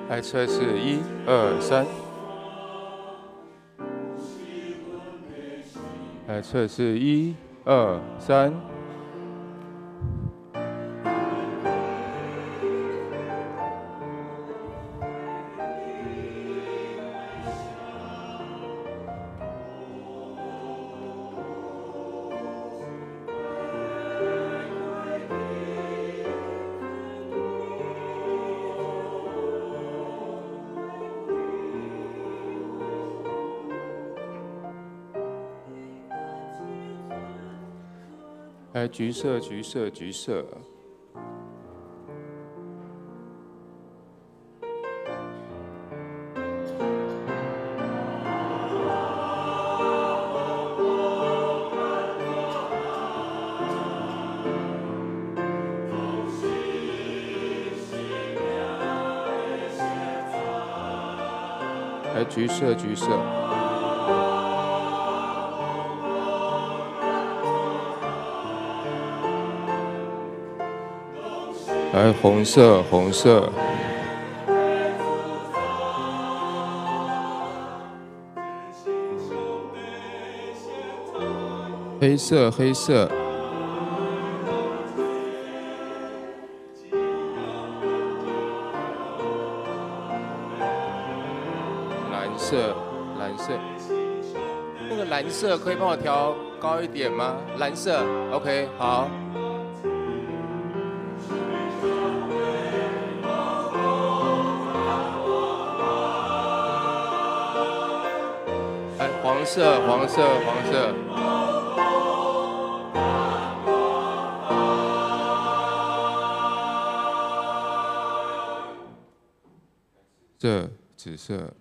来测试1、2、3。来测试1、2、3。来，橘色，橘色，橘色。来，橘色，橘色。来，红色，红色。黑色，黑色。蓝色，蓝色。那个蓝色可以帮我调高一点吗？蓝色 ，OK， 好。黄色，黄色，黄色。紫色。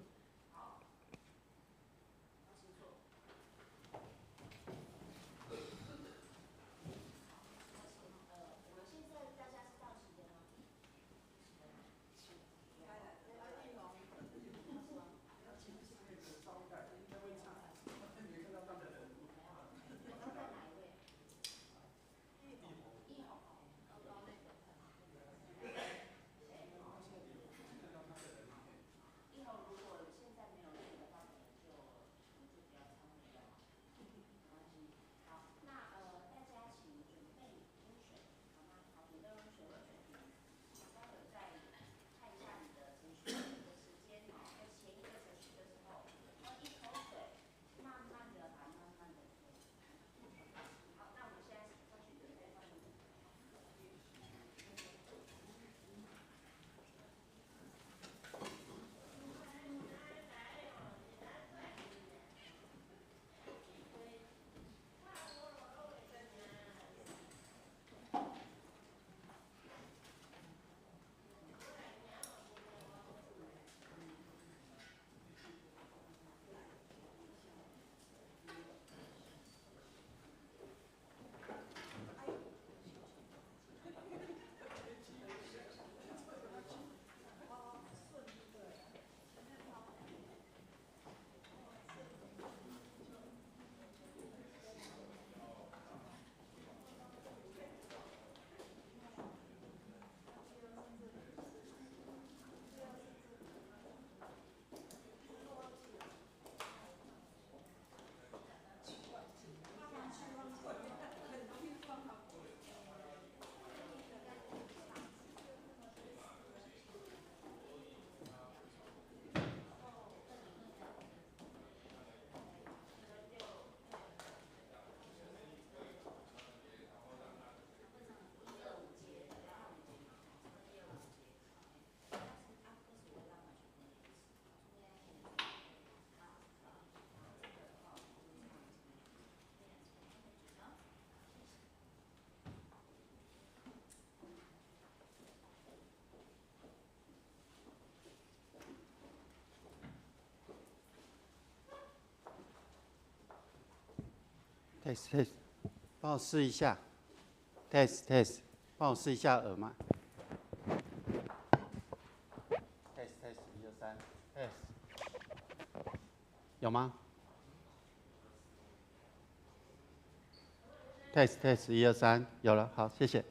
test test，帮我试一下。test test，帮我试一下耳麦。test test， 1 2 3 test， 有吗 ？test test， 1 2 3，有了，好，谢谢。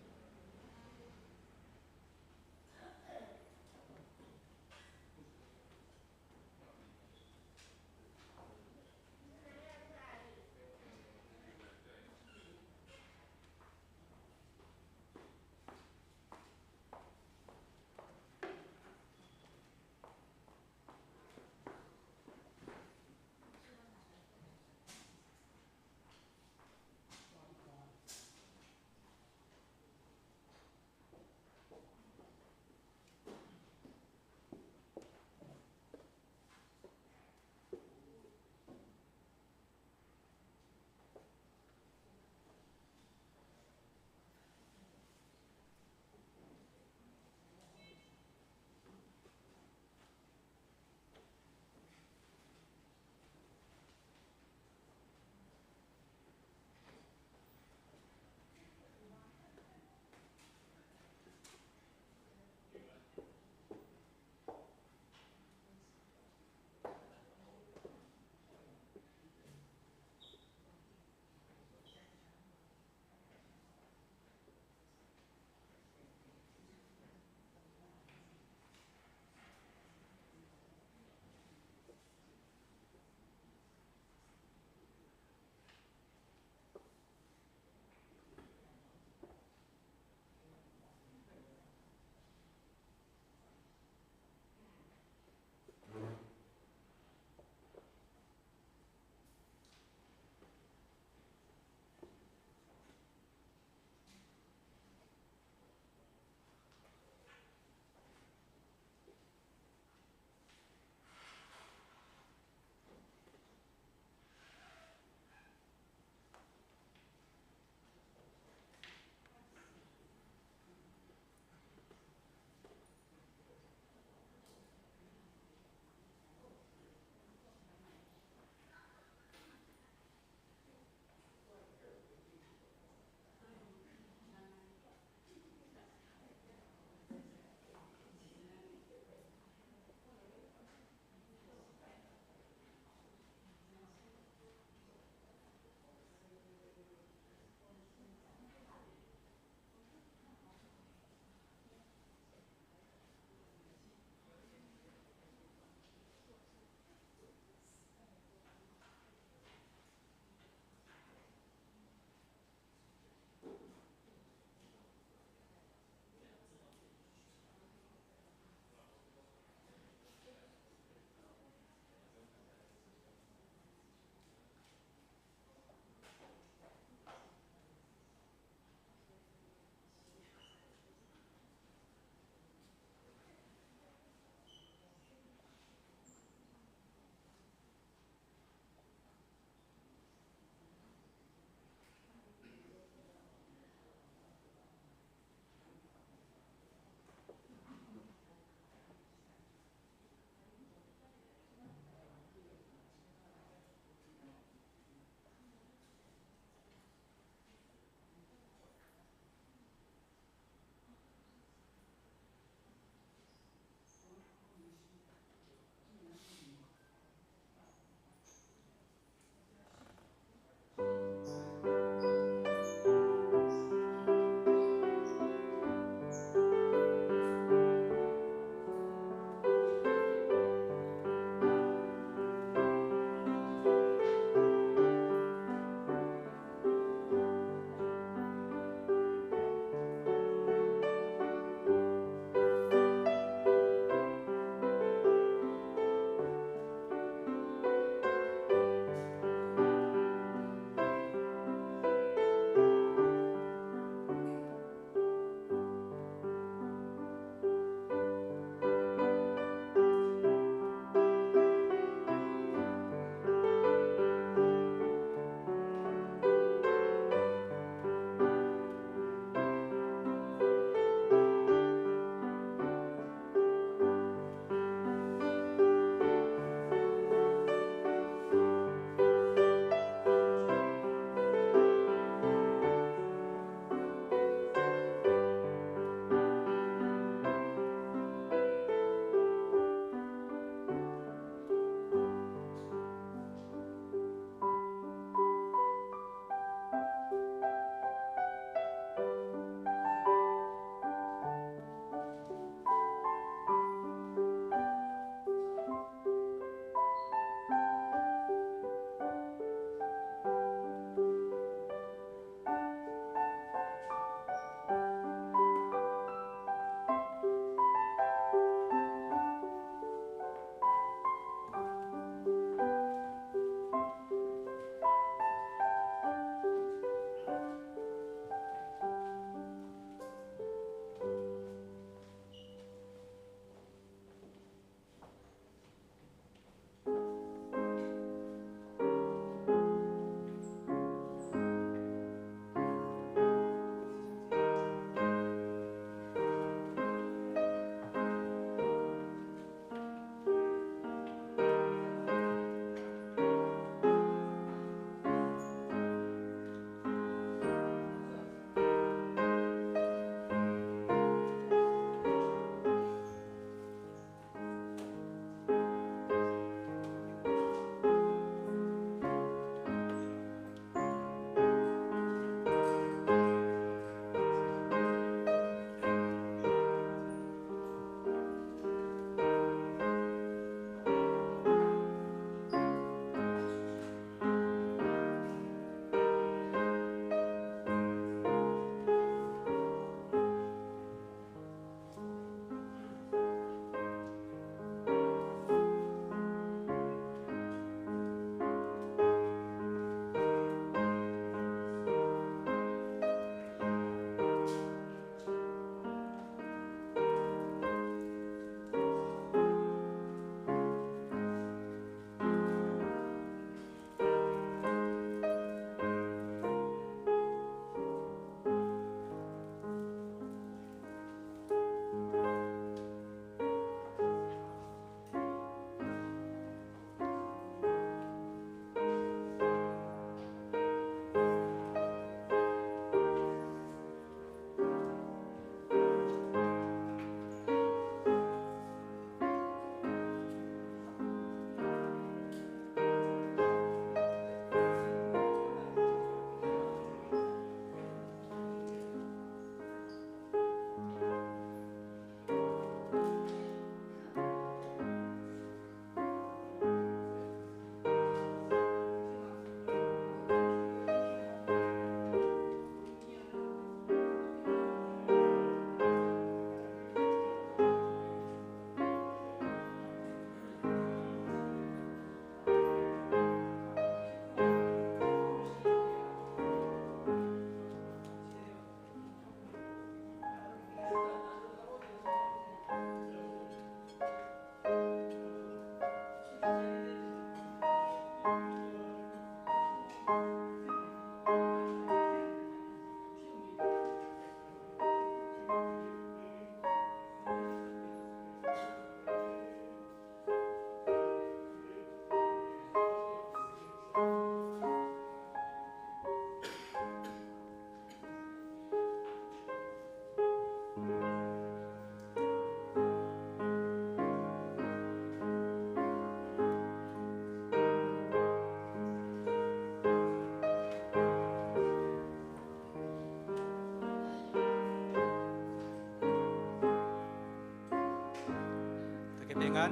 家平安。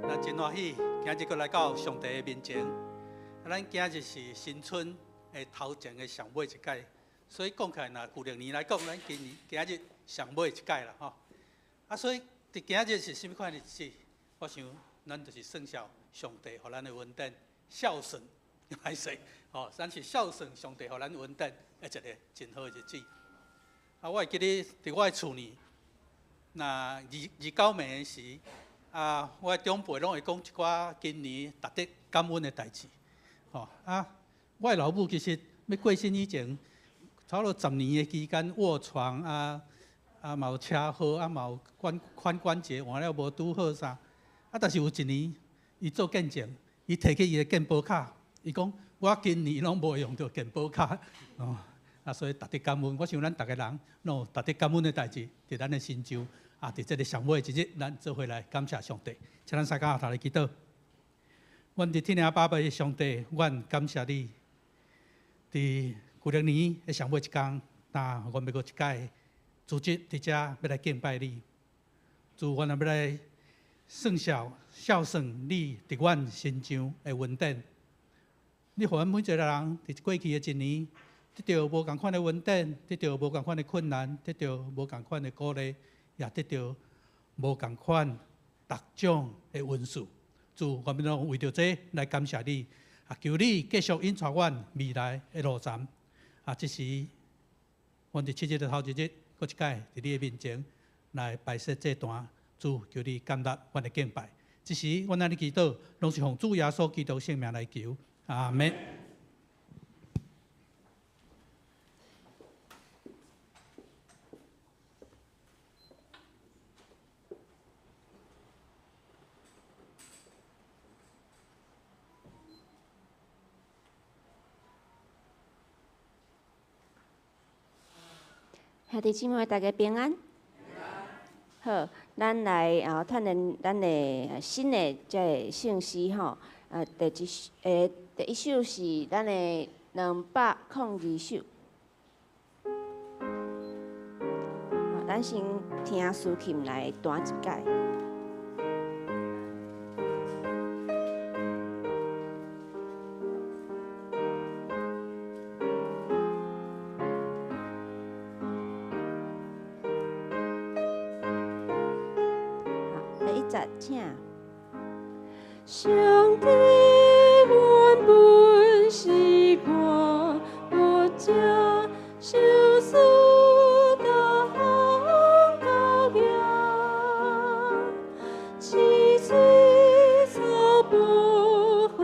咱真欢喜，今日阁来到上帝的面前。咱今日是新春的头前的上尾一届，所以讲起来，旧历年来讲，咱今日上尾一届啦吼。所以伫今日是甚物款日子？我想咱就是算效上帝互咱的恩典，孝顺歹势吼，咱是孝顺上帝互咱恩典的一个真好的日子。我会记得伫我的厝呢，那29暝的时。我的长辈拢会讲一寡今年值得感恩的代志，我的老母其实要过身以前，差不多10年的期间卧床嘛有车祸嘛有髋关节换了无拄好啥，但是有一年伊做见证，伊摕起伊的健保卡，伊讲我今年拢无用到健保卡，所以值得感恩。我想咱逐个人拢有值得感恩的代志，伫咱的心中。伫这个上尾一日，咱做回来感谢上帝，请咱三家头来祈祷。阮伫天父爸爸的上帝，阮感谢你。伫旧历年的上尾一天，阮要过一届组织伫遮要来敬拜你。主，阮也要来算孝顺你伫阮心上的恩典。你互阮每一个人伫过去的一年，得到无共款的恩典，得到无共款的困难，得到无共款的鼓励。也得到无共款各种的恩赐，主，我们拢为着这来感谢你，求你继续引带阮未来的路站。这是阮伫7日的头一日，搁一届伫你的面前来摆设这段，主，求你感纳阮的敬拜。这时阮安尼祈祷，拢是奉主耶稣基督圣名来求，阿门。兄弟姊妹，大家平安。好，咱来探讨咱的新的这信息吼。第一首是咱的202首。咱先听苏琴来弹一解。请。上帝原本是我不假受死的羔羊，七岁草保护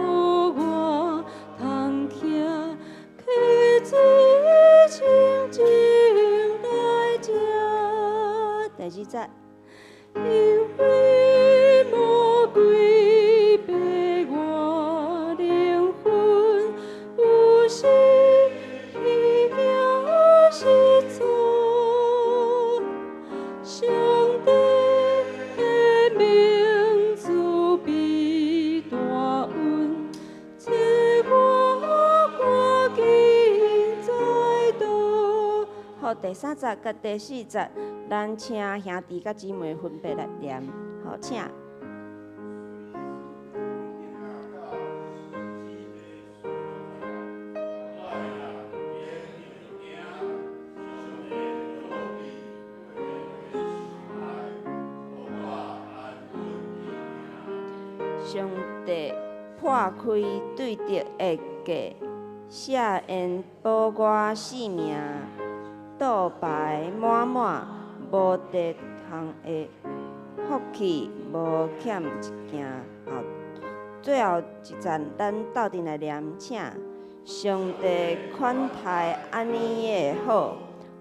我通行，开水清净来食。第2节。因为魔鬼被我灵魂有时虚假失措，上帝的名字比大恩，赐我赶紧再度。好，第3节甲第4节。咱请兄弟甲姊妹分别来念，好，请。上帝破开对敌的计，赦因保我性命，倒排满满。无地通的福气，无欠一件。最后一站，咱斗阵来念，请上帝款待安尼的好，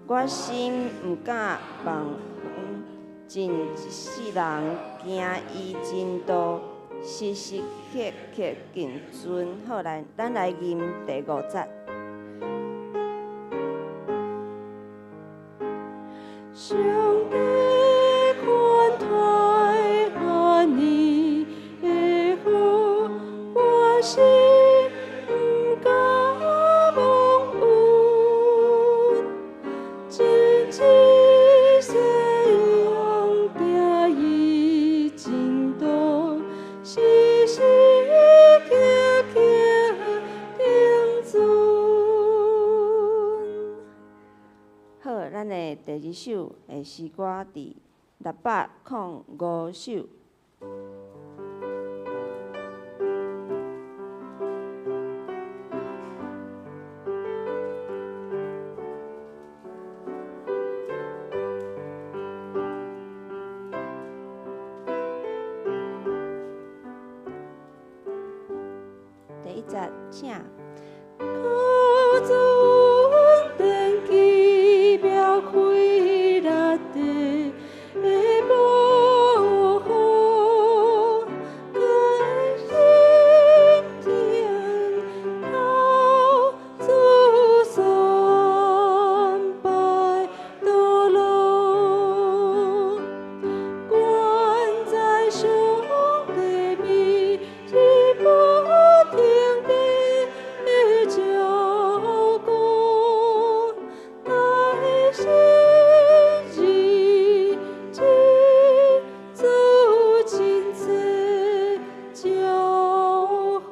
我心毋敢忘恩，真一世人行伊真道，时时刻刻敬尊。好，来，咱来吟第5节。上帝款待安尼的好，我心毋敢忘恩，真一世人二首的诗歌伫605首。第一节，请。靠主电机标开力地的保护，甘心田靠主三拜道路，关在上帝面是不停的照顾，乃是日主亲切照顾。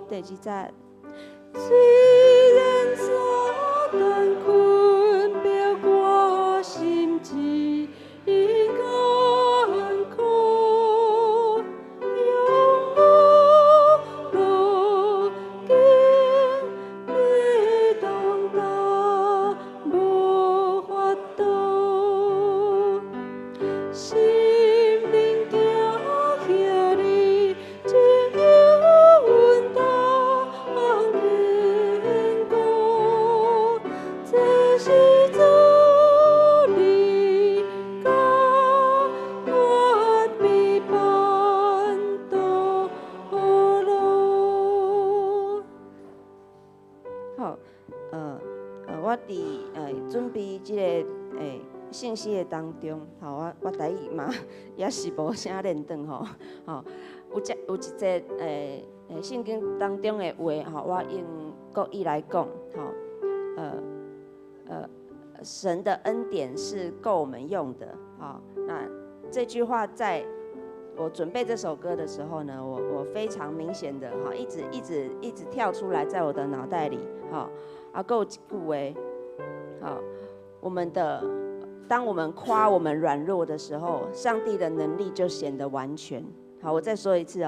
第二节。虽然撒旦困表我心志艰苦，用我路径你当担无法度，心灵行遐你真有阮当坚固，这是主你教我必办道路。好，我伫准备即个信息的当中，我台语嘛也是无啥练转吼，有一节圣经当中的话我用国语来讲神的恩典是够我们用的那这句话在我准备这首歌的时候呢，我非常明显的一直跳出来在我的脑袋里还有一句话当我们夸我们软弱的时候，上帝的能力就显得完全。好，我再说一次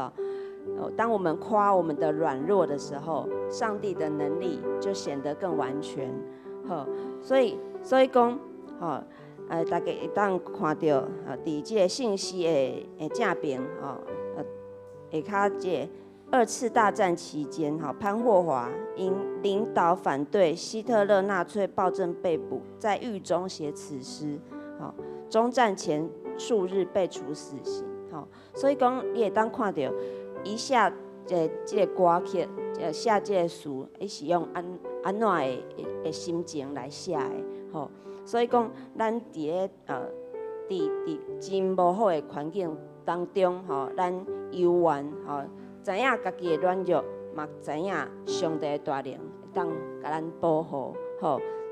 当我们夸我们的软弱的时候，上帝的能力就显得更完全。好，所以讲，大家会当看到伫这个信息的正边下骹这2次大战期间潘霍华因领导反对希特勒纳粹暴政被捕，在狱中写此诗。终战前数日被处死刑。所以讲，你会当看到伊写这个歌曲，写这个词，伊是用安怎的心情来写的。所以讲，咱伫咧伫真无好的环境当中咱游玩知影家己的软弱，嘛知影上帝的大能会当甲咱保护。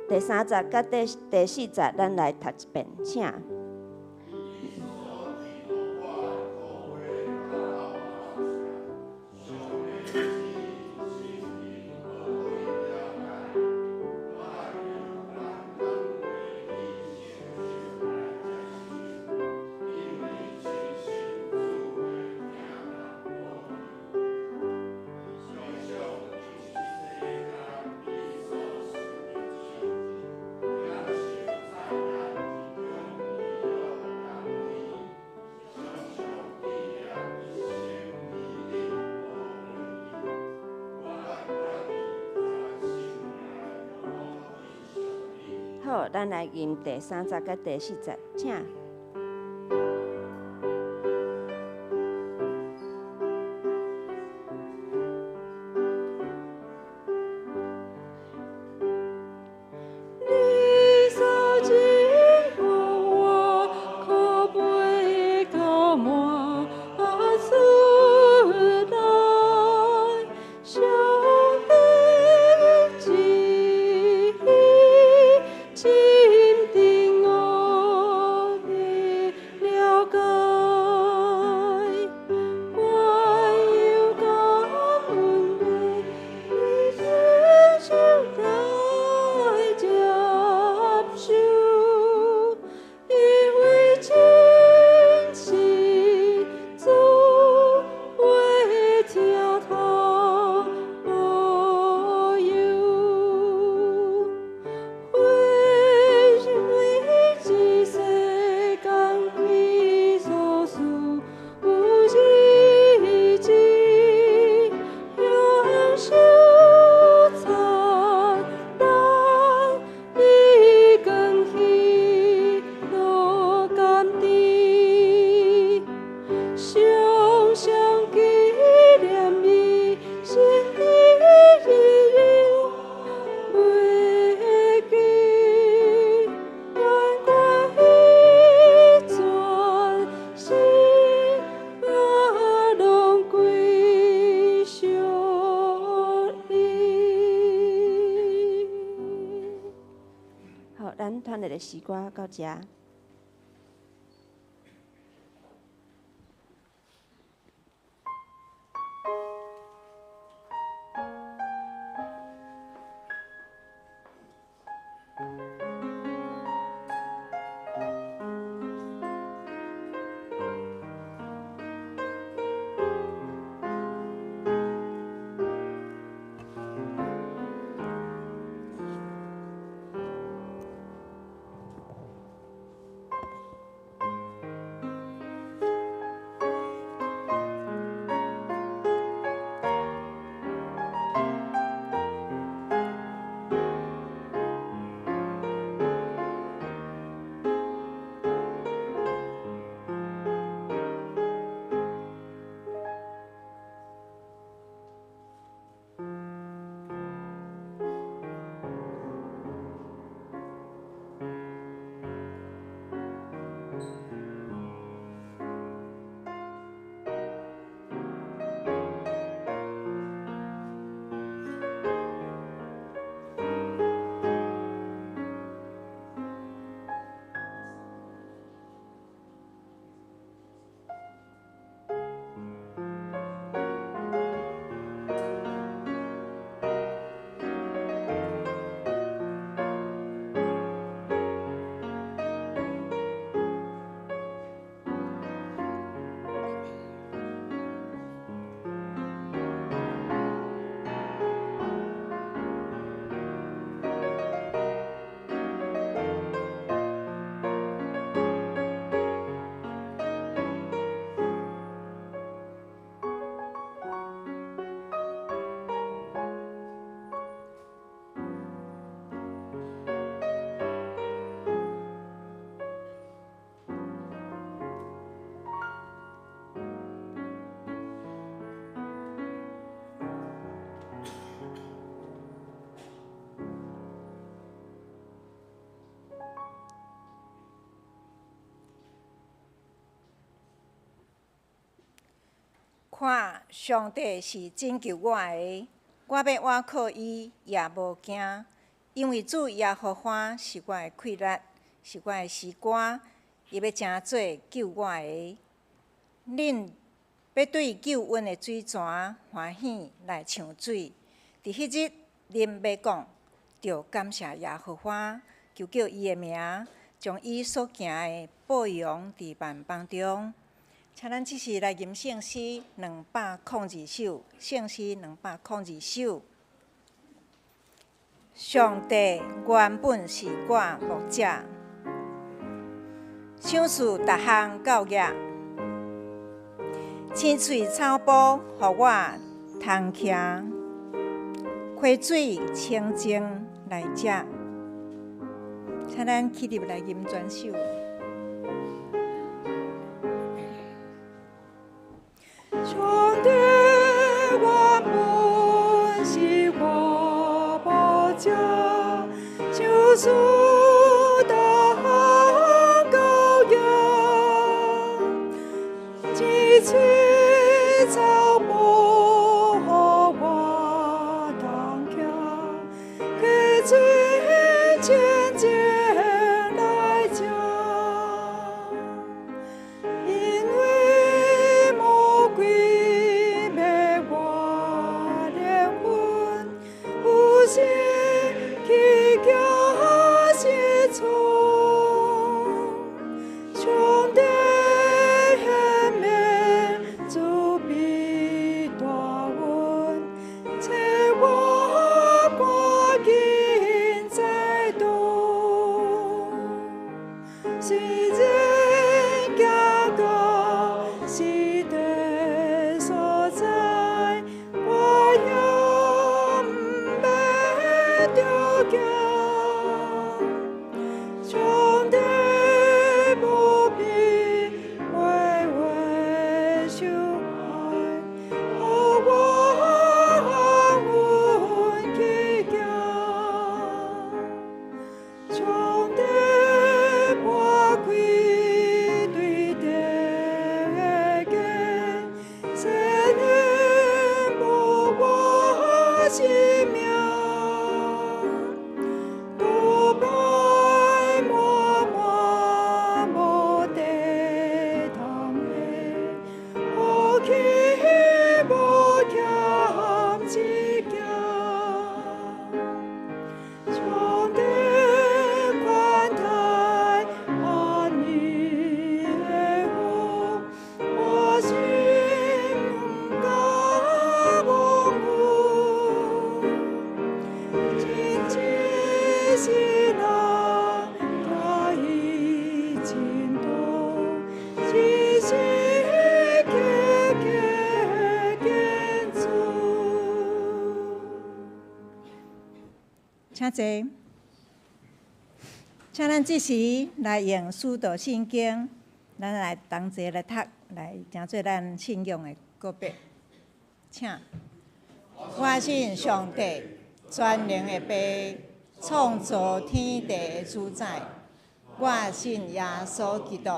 第3节甲第4节，咱来读一遍，请。好，咱来吟第3节甲第4节，请。心定我咱团队的诗歌到遮。看，上帝是拯救我的，我要倚靠伊也无惊，因为主耶和华是我的气力，是我的诗歌，伊要诚做救我的。恁要对救恩的水泉欢喜来抢水。伫迄日，恁要讲，着感谢耶和华，求叫伊的名，将伊所行的保养伫万邦中。请咱即时来吟圣诗202首，圣诗202首。上帝原本是我牧者，赏赐逐项教业，青翠草埔，互我通徛，溪水清净来食。请咱起立来吟全首。上帝原本是我牧者，赏赐逐项教业，青翠草埔，互我通徛，溪水清净来食。因为魔鬼请坐。请咱即时来用《使徒圣经》，咱来同齐来读，来成做咱信仰的告白。请。我信上帝，全能的爸，创造天地的主宰。我信耶稣基督，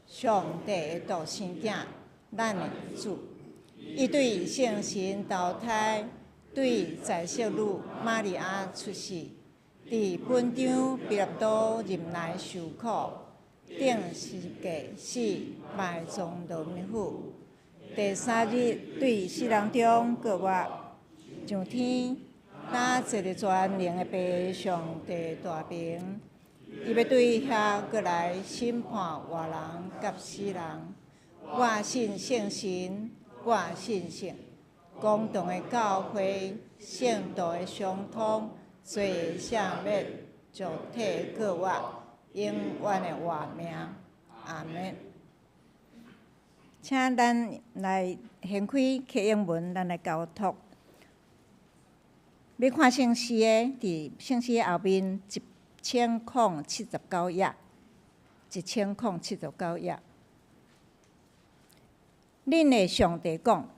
上帝的独生子，咱的主。伊对圣神投胎，对在色女玛利亚出世。伫本场彼拉多任内受苦，顶十架死，埋葬罗马府。第三日对死人中搁活，上天，打坐伫全能的爸上帝大名。伊要对遐搁来审判活人甲死人。我信圣神，我信圣，公堂的教会，圣道的相通。罪赦免，肉体搁活，永远的活命。阿门。请咱来掀开启应文，咱来交托。要看圣诗的，伫圣诗后面1079页，1079页。恁的上帝讲。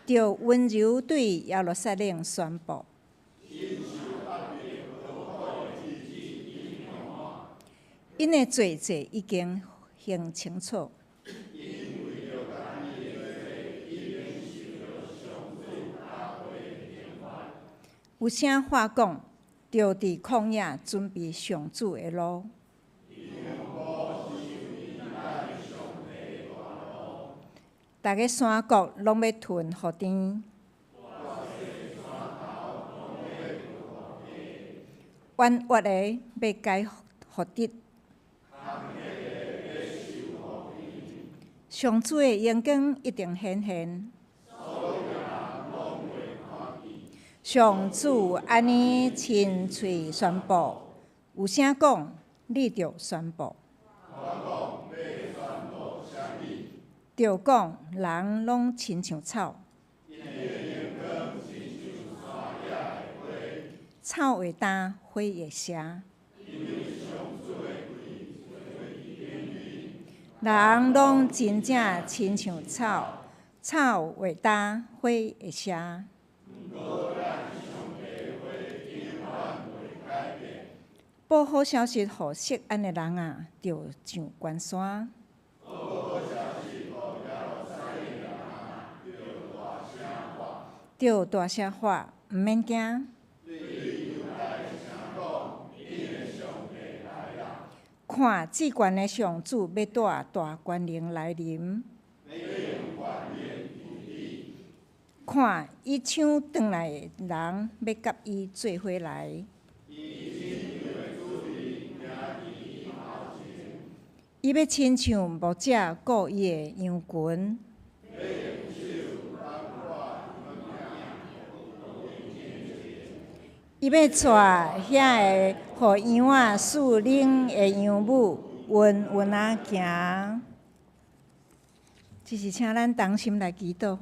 就温柔对耶路撒冷宣布，因的罪罪已经行清楚。有声话讲，就伫旷野准备上主的路。逐个山谷拢要吞福田，冤屈的要解福德。上主的阳光一定显现。上主安尼亲嘴宣布，有声讲，你着宣布。着讲，人拢亲像草，草会干，花会谢。人拢真正亲像草，草会干，花会谢。报好消息，互惜安的人啊，着上关山。着大声喊，毋免惊。看至悬的上主要带大权能来临。看伊抢转来的人，要甲伊做伙来。伊要亲像牧者顾伊的羊群。伊要带遐个互羊仔属灵的羊母，稳稳啊行。只是请咱同心来祈祷。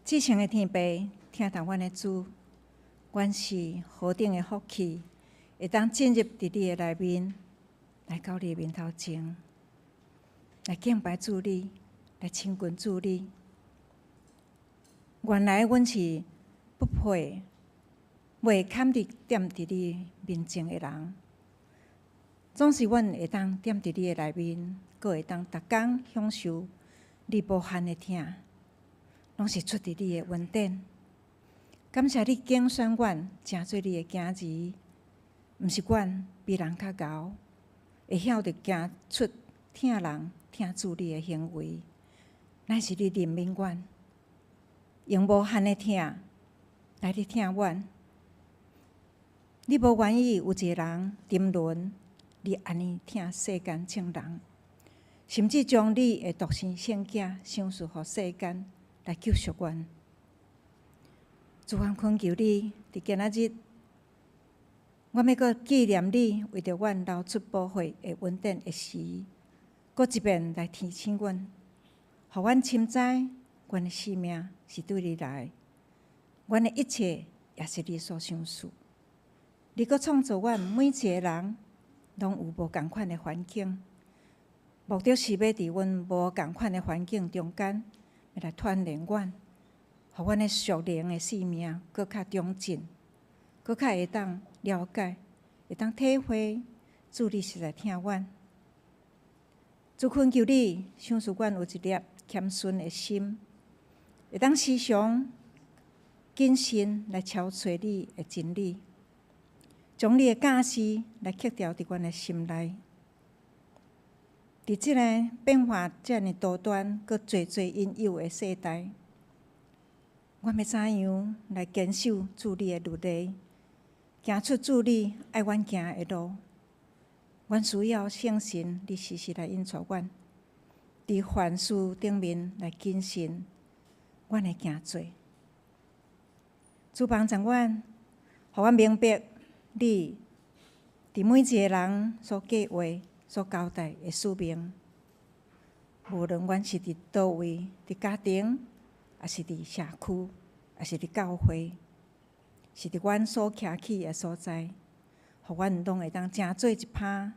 至诚的天父，听从阮的主，阮是何等的福气，会当进入伫你的内面，来到你的面头前，来敬拜主你。来亲近主你，原来阮是不配，袂堪伫踮伫你面前的人。总是阮会当踮伫你的内面，阁会当逐工享受你无限的疼，拢是出伫你的恩典。感谢你拣选阮，成做你的囝儿，毋是阮比人较高，会晓得行出疼人、疼主你的行为。乃是你怜悯阮，用无限的疼来去疼阮。你无愿意有一个人沉沦，你安尼疼世间众人，甚至将你的独生圣子赏赐予世间，来救赎阮。主，阮恳求你，伫今仔日，我要阁纪念你为着阮流出宝血的恩典的时，搁一遍来提醒阮，互阮深知，阮的生命是对你来，阮的一切也是你所想事。你搁创造阮每一个人，拢有无共款的环境，目的是要伫阮无共款的环境中间，要来锻炼阮，互阮的属灵的生命搁较长进，搁较会当了解，会当体会主你是来听阮。主恳求你，想使阮有一粒谦逊的心，会当时常谨慎来敲找你的真理，将你的教示来刻掉伫阮的心内。伫即个变化遮尔多端、佮侪因由的世代，阮要怎样来坚守主你的律例，行出主你爱阮行的路？阮需要圣神，你时时来引带阮，伫凡事顶面来谨慎，阮会行做。主帮助阮，互阮明白你伫每一个人所计划、所交代的使命。无论阮是伫倒位，伫家庭，还是伫社区，还是伫教会，是伫阮所徛起的所在。互阮拢会当正做一拍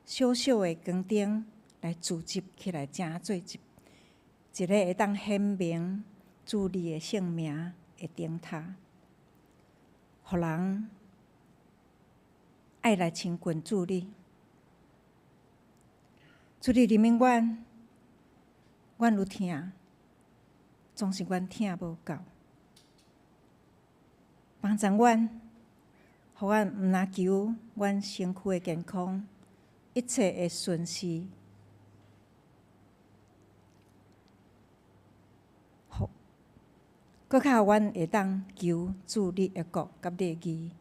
小小的光灯来聚集起来，正做一个会当显明主你的圣名的灯塔，互人爱来亲近主你。主你怜悯阮，阮有听，总是阮听无够，帮助阮。互阮毋若求阮身躯的健康，一切会顺遂，搁较互阮会当求主你的国甲礼仪，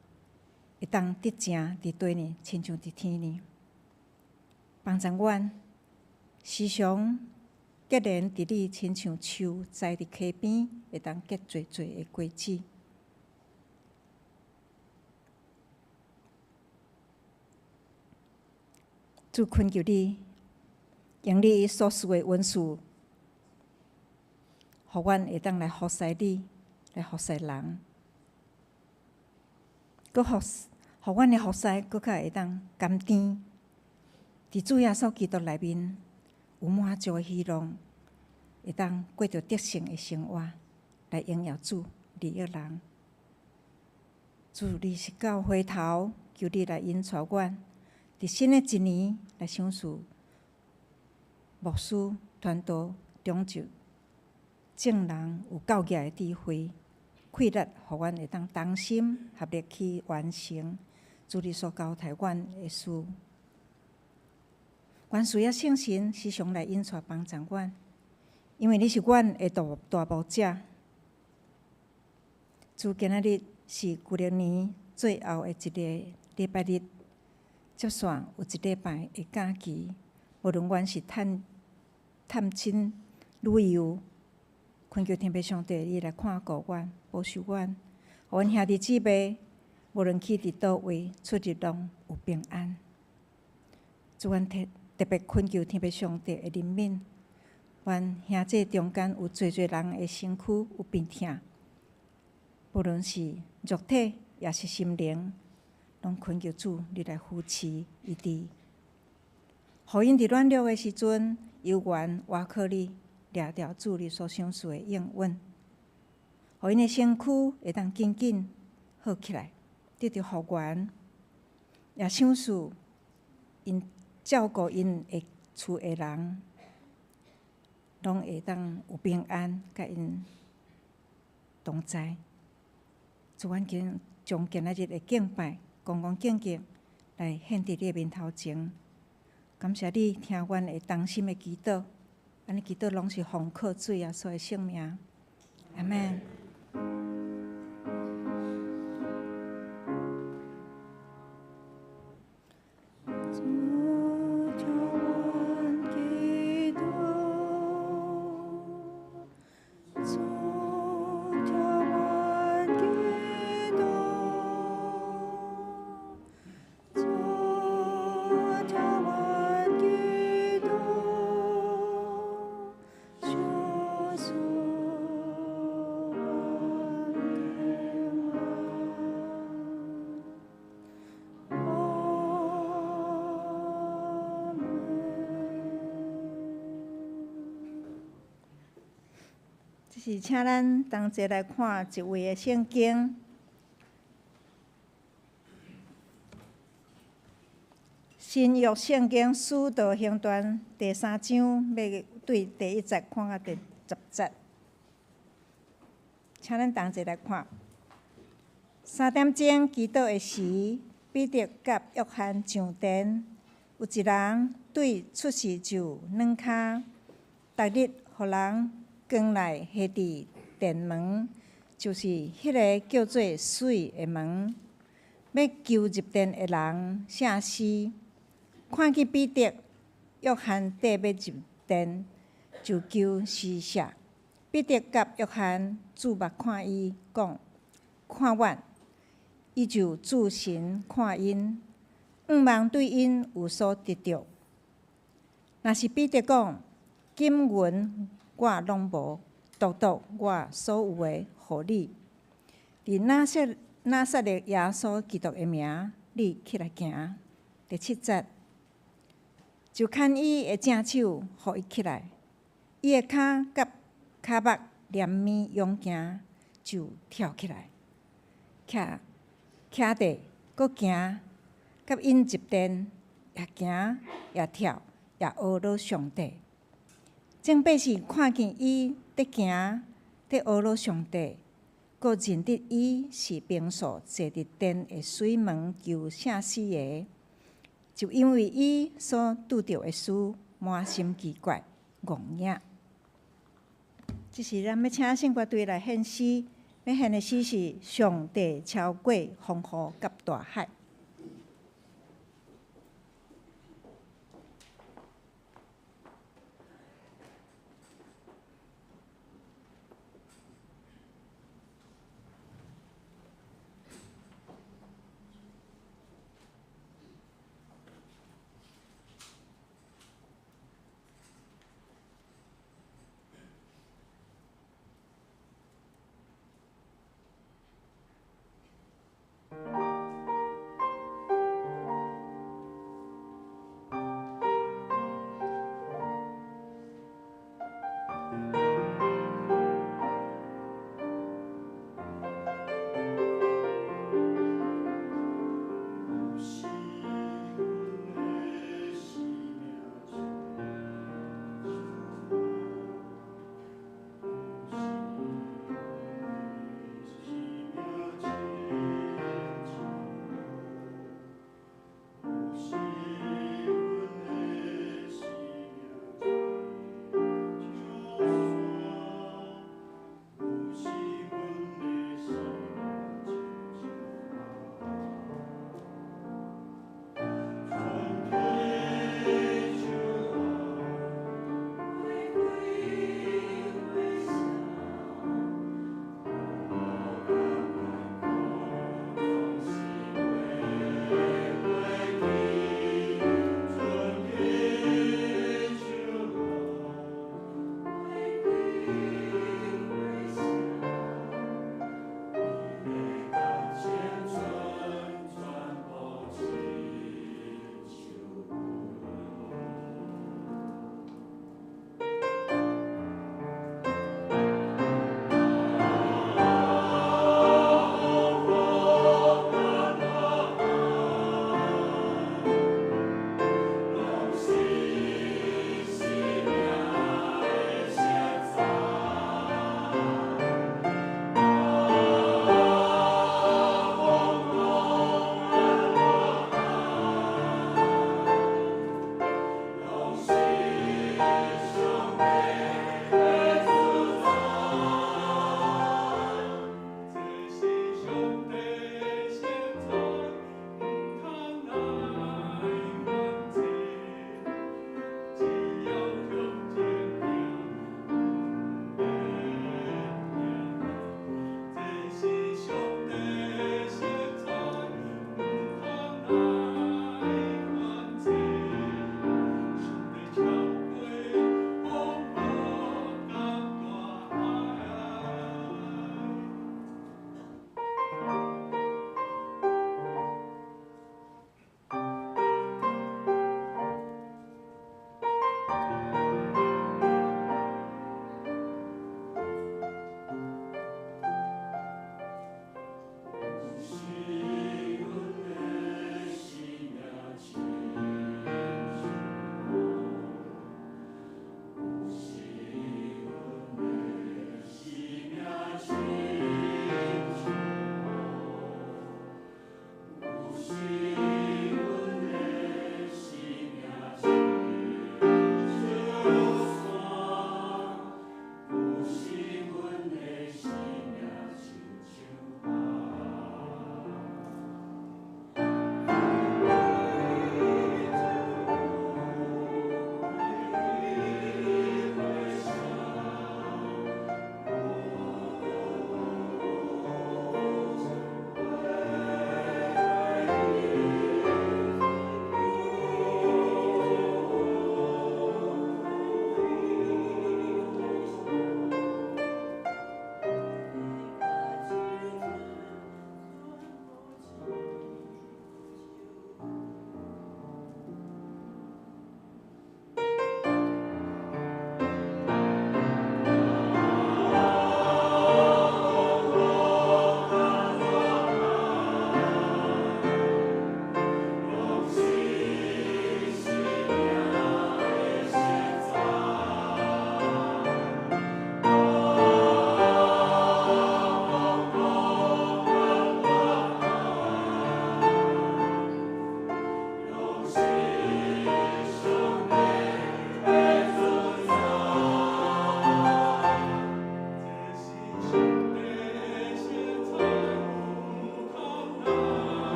会当得正伫地呢，亲像伫天呢。帮助阮时常结连伫你，亲像树栽伫溪边，会当结侪的果子。主恳求你，用你所赐的恩赐，互阮会当来服侍你，来服侍人，搁互阮的服侍搁较会当甘甜。伫主耶稣基督内面有满足的希望，会当过着得胜的生活，来荣耀主、利益人。主，你是到回头，求你来引带阮。伫新的一年来享受牧师传道中就正人有教义的智慧，气力，互阮会当同心合力去完成主你所交代阮的事。阮需要圣神时常来引带帮助阮，因为你是阮的大牧者。主，今仔日是旧历年最后的一个礼拜日。接线有一礼拜的假期，无论阮是探亲、旅游，恳求天父上帝你来看顾阮、保守阮，互阮兄弟姊妹无论去伫倒位，出入拢有平安。主，阮特别恳求天父上帝的怜悯，阮兄弟中间有侪人的身躯有病痛，无论是肉体也是心灵。拢恳求主，你来扶持伊哋，互因伫软弱的时阵，有缘倚靠你，掠着主你所赏赐的应允，互因的身躯会当紧紧好起来，得到复原，也赏赐因照顾因的厝的人，拢会当有平安，甲因同在。主，阮将今仔日的敬拜。恭恭敬敬来献伫你面头前，感谢你听阮的同心的祈祷，安尼祈祷拢是奉靠主耶稣的圣名，阿门。主，是请咱同齐来看一位的圣经。新约圣经使徒行传第3章，要对第1节看到第10节，请咱同齐来看。3点钟祈祷的时，彼得甲约翰上殿，有一人对出事就软骹，逐日互人关来下伫殿门，就是迄个叫做水的门，要求入殿的人下死。看见彼得、约翰缀要入殿，就求施赦。彼得甲约翰注目看伊，讲：看阮。伊就注神看因，毋望对因有所得着。若是彼得讲：金银我拢无，独独我所有的互你。伫拿撒勒耶稣基督的名，你起来行。第7节，就牵伊的正手，互伊起来。伊的骹甲骹目连绵勇行，就跳起来，徛地，搁行，甲因入殿，也行也跳，也学了上帝。正八是看见伊伫行，伫学了上帝，搁认得伊是平素坐伫殿的水门求圣死的，就因为伊所拄着的事，满心奇怪戆影。这是咱要请圣乐队来献诗。要献的诗是《上帝超过风雨甲大海》。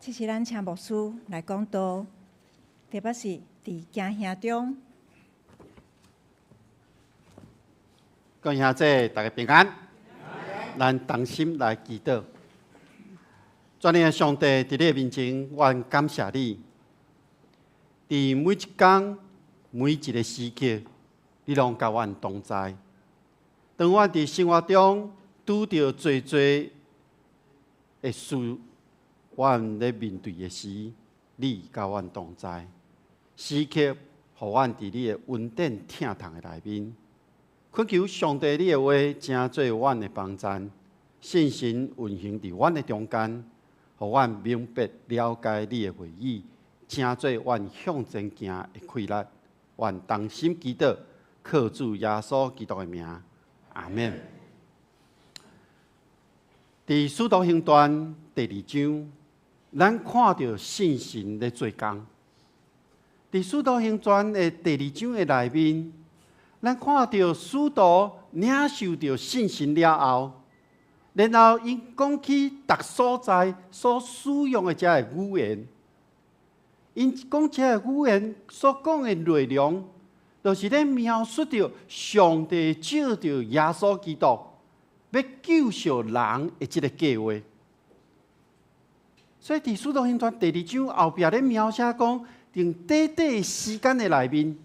这是咱请牧师来讲道，特别是伫家乡中。各位兄弟，大家平安。咱同心来祈祷。全能的上帝，伫你的面前，我感谢你。伫每一天、每一个时刻，你拢甲我同在。当我伫生活中拄到侪的事，我咧面对的时，你甲我同在，时刻互我伫你的稳定疼痛的内面。恳求上帝，你的话成做阮的帮站，信心运行伫阮的中间，互阮明白了解你的话语，成做阮向前行的快乐。愿同心祈祷，靠主耶稣基督的名，阿门。伫《使徒行传》第2章，咱看到信心咧做工。伫《使徒行传》的第2章的内面，咱看到使徒领受到信心了后，然后因讲起逐所在所使用的这个语言，因讲这个语言所讲的内容，就是咧描述着上帝借着耶稣基督要救赎人的这个计划。所以，伫《使徒行传》第2章后壁咧描写讲，伫短短的时间的内面，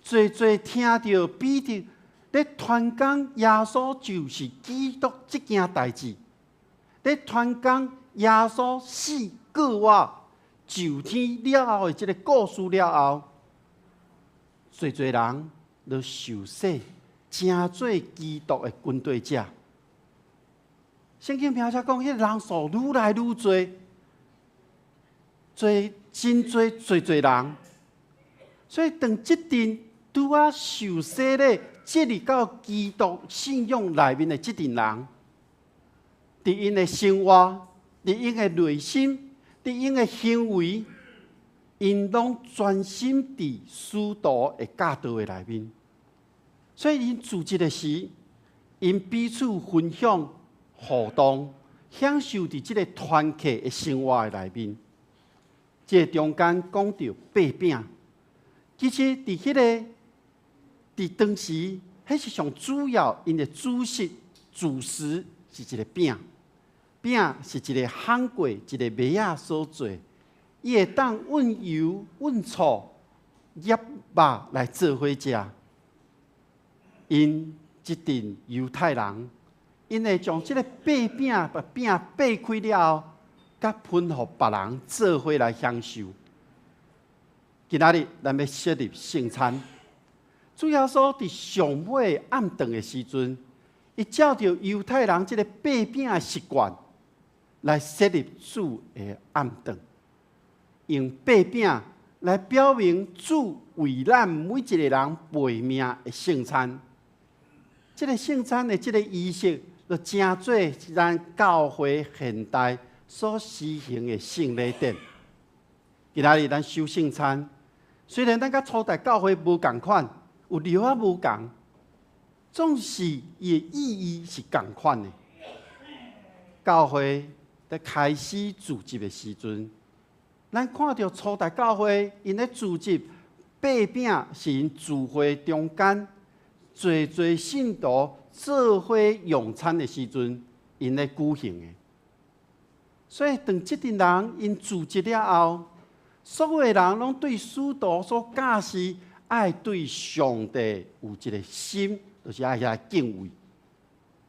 侪听到彼得咧传讲耶稣就是基督这件代志，咧传讲耶稣死过活就天了后的这个故事了后，侪人都受洗，成做基督的军队者。圣经描写讲，迄人数愈来愈多，真多人。所以，当即阵拄啊受洗咧，建立到基督信仰内面的即阵人，伫因的生活、伫因的内心、伫因的行为，因拢专心伫使徒的教导的内面。所以，因组织的时，因彼此分享、互动，享受伫即个团契的生活的内面。这中间讲到八饼，其实伫迄个伫当时，迄是上主要因的主食是一个饼，饼是一个烘过一个麦仔所做，伊会当运油、运醋、腌肉来做伙食。因即阵犹太人，因会将即个八饼把饼掰开了后，甲分互别人做伙来享受。今仔日咱要设立圣餐。主要说伫上尾暗顿的时阵，伊照着犹太人即个八饼的习惯来设立主的暗顿，用八饼来表明主为咱每一个人陪命的圣餐。即个圣餐的即个仪式，就正做咱教会现代所实行的圣礼典。今仔日咱守圣餐，虽然咱甲初代教会无共款。有了啊无共，总是伊的意义是共款的。教会在开始组织的时阵，咱看到初代教会因咧组织八饼是因聚会中间，侪信徒做伙用餐的时阵，因咧举行的。所以当即阵人因组织了后，所有的人拢对使徒所教示。爱对上帝有一个心，就是爱遐敬畏。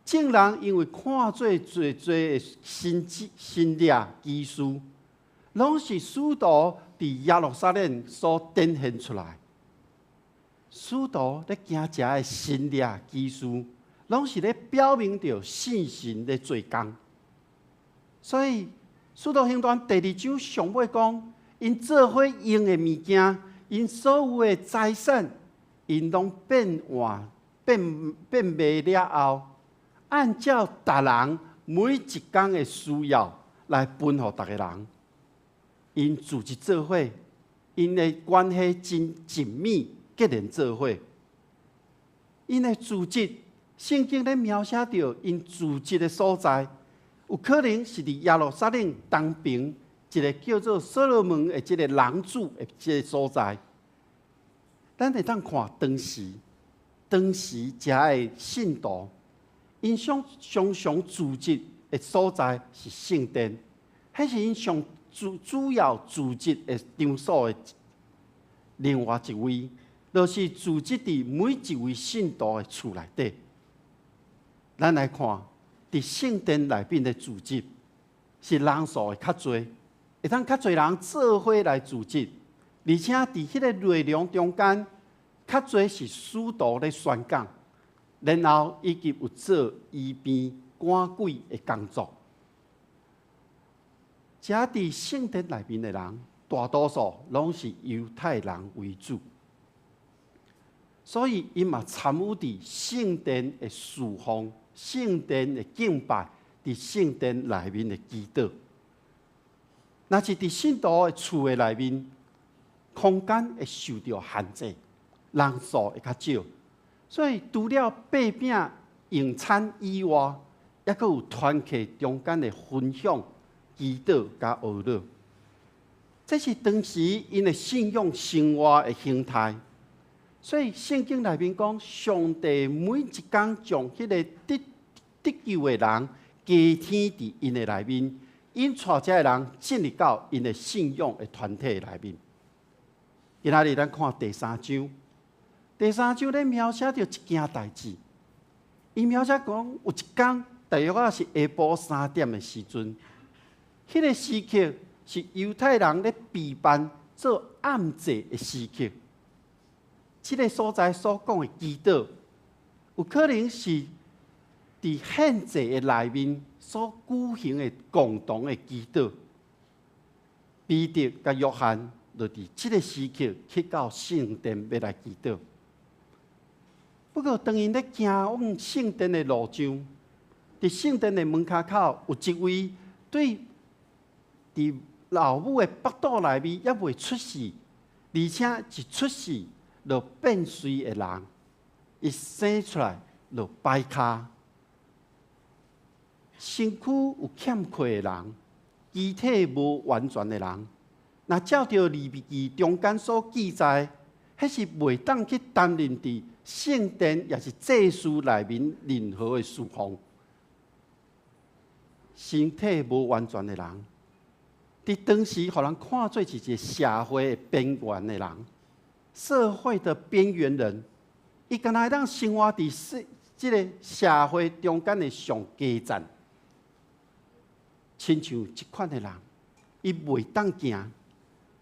众人因为看做侪的新掠基书，拢是使徒伫耶路撒冷所展现出来。使徒咧行遮的新掠基书，拢是咧表明着信心咧做工。所以《使徒行传》第2章上尾讲，因做伙用的物件。因所有的财产，因拢变卖了后，按照逐人每一天的需要来分予逐个人。因组织做伙，因的关系真紧密，结连做伙。因的组织，圣经咧描写到因组织的所在，有可能是伫耶路撒冷东边一一个叫做所罗门的这个廊柱的这个所在。咱会当看当时遮的信徒，因常常聚集的所在是圣殿，迄是因上主要聚集的场所的另外一位，就是聚集伫每一位信徒的厝内底。咱来看，伫圣殿内面的聚集是人数的较侪，会当较侪人做伙来聚集，而且伫迄个内容中间，较侪是使徒咧宣讲，然后以及有做医病赶鬼的工作。遮伫圣殿内面的人，大多数拢是犹太人为主，所以因嘛参与伫圣殿的侍奉、圣殿的敬拜、伫圣殿内面的祈祷。若是伫信徒的厝的内面，空间会受到限制，人数会较少，所以除了擘饼用餐以外，还佫有团契中间的分享、祈祷甲学乐。这是当时因的信仰生活的形态。所以圣经内面讲，上帝每一天将迄个得救的人加添伫因的内面，因带这个人进入到因的信仰的团体内面。今仔日咱看第3章，第3章咧描写到一件代志，伊描写讲有一天，大约是下晡3点的时阵，迄个时刻是犹太人咧备办做暗祭的时刻。这个所在所讲的祈祷，有可能是伫献祭的内面所举行的共同的祈祷。彼得甲约翰就伫这个时刻去到圣殿要来祈祷。不过，当因咧行往圣殿的路上，伫圣殿的门骹口有一位对伫老母的腹肚内面还未出世，而且一出世就变衰的人，一生出来就歹骹，身躯有欠缺的人，肢体无完全的人，那照着利未记中间所记载，迄是袂当去担任伫圣殿也是祭司内面任何的事奉。身体无完全的人，伫当时，互人看做是一个社会的边缘的人。社会的边缘人，伊敢若当生活伫这个社会中间的上低层，亲像即款的人，伊袂当行，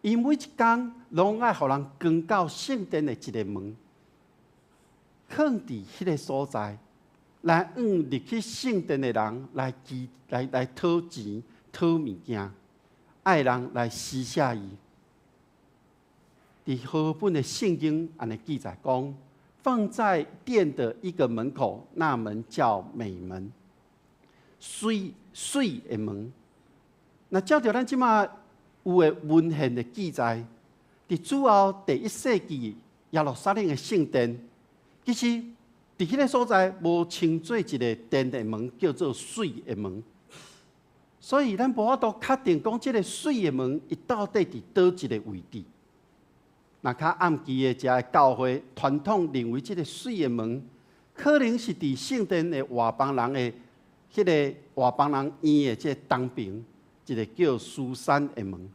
伊每一天拢爱互人关到圣殿的一个门，放伫迄个所在，来入去圣殿的人来讨钱、讨物件，爱人来施舍伊。伫和本的圣经安尼记载讲，放在殿的一个门口，那门叫美门，水的门。那照着咱即马有的文献的记载，伫主后第1世纪耶路撒冷的圣殿，其实伫迄个所在无称做一个殿的门，叫做水的门。所以咱无法度确定讲，即个水的门伊到底伫倒一个位置。那较暗记的遮个教会传统认为，即个水的门可能是伫圣殿的外邦人的迄个外邦人院的即个东边，一个叫苏珊的门。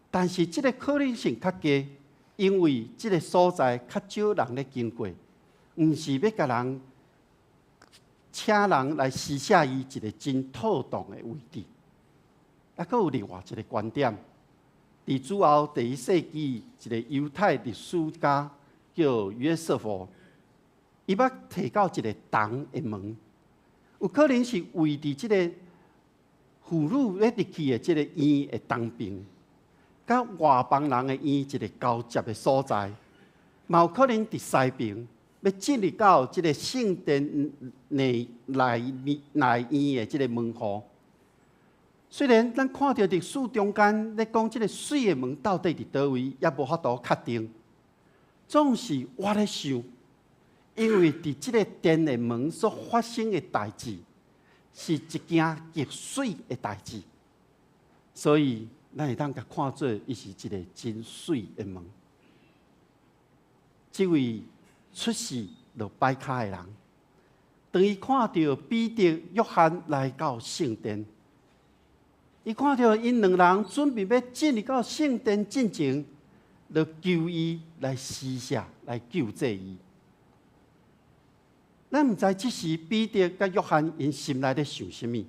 但是即个可能性较低，因为即个所在较少人咧经过，毋是要甲人请人来施舍伊一个真妥当的位置。还佫有另外一个观点。伫主后第1世纪，一个犹太历史家叫约瑟夫，伊捌提到一个东的门，有可能是位伫即个妇女要入去的即个院的东边，甲外邦人的院一个交接的所在，嘛有可能伫西边，要进入到即个圣殿内院的即个门户。虽然咱看到历史中间咧讲，即个水的门到底伫倒位，也无法度确定。总是我咧想，因为伫即个殿的门所发生的代志，是一件极水的代志，所以咱会当甲看做伊是一个真水的门。这位出世就摆卡的人，当伊看到彼得、约翰来到圣殿，伊看到因两人准备要进入到圣殿进前，就求伊来施舍，来救济伊。咱毋知即时彼得甲约翰因心内咧想啥物，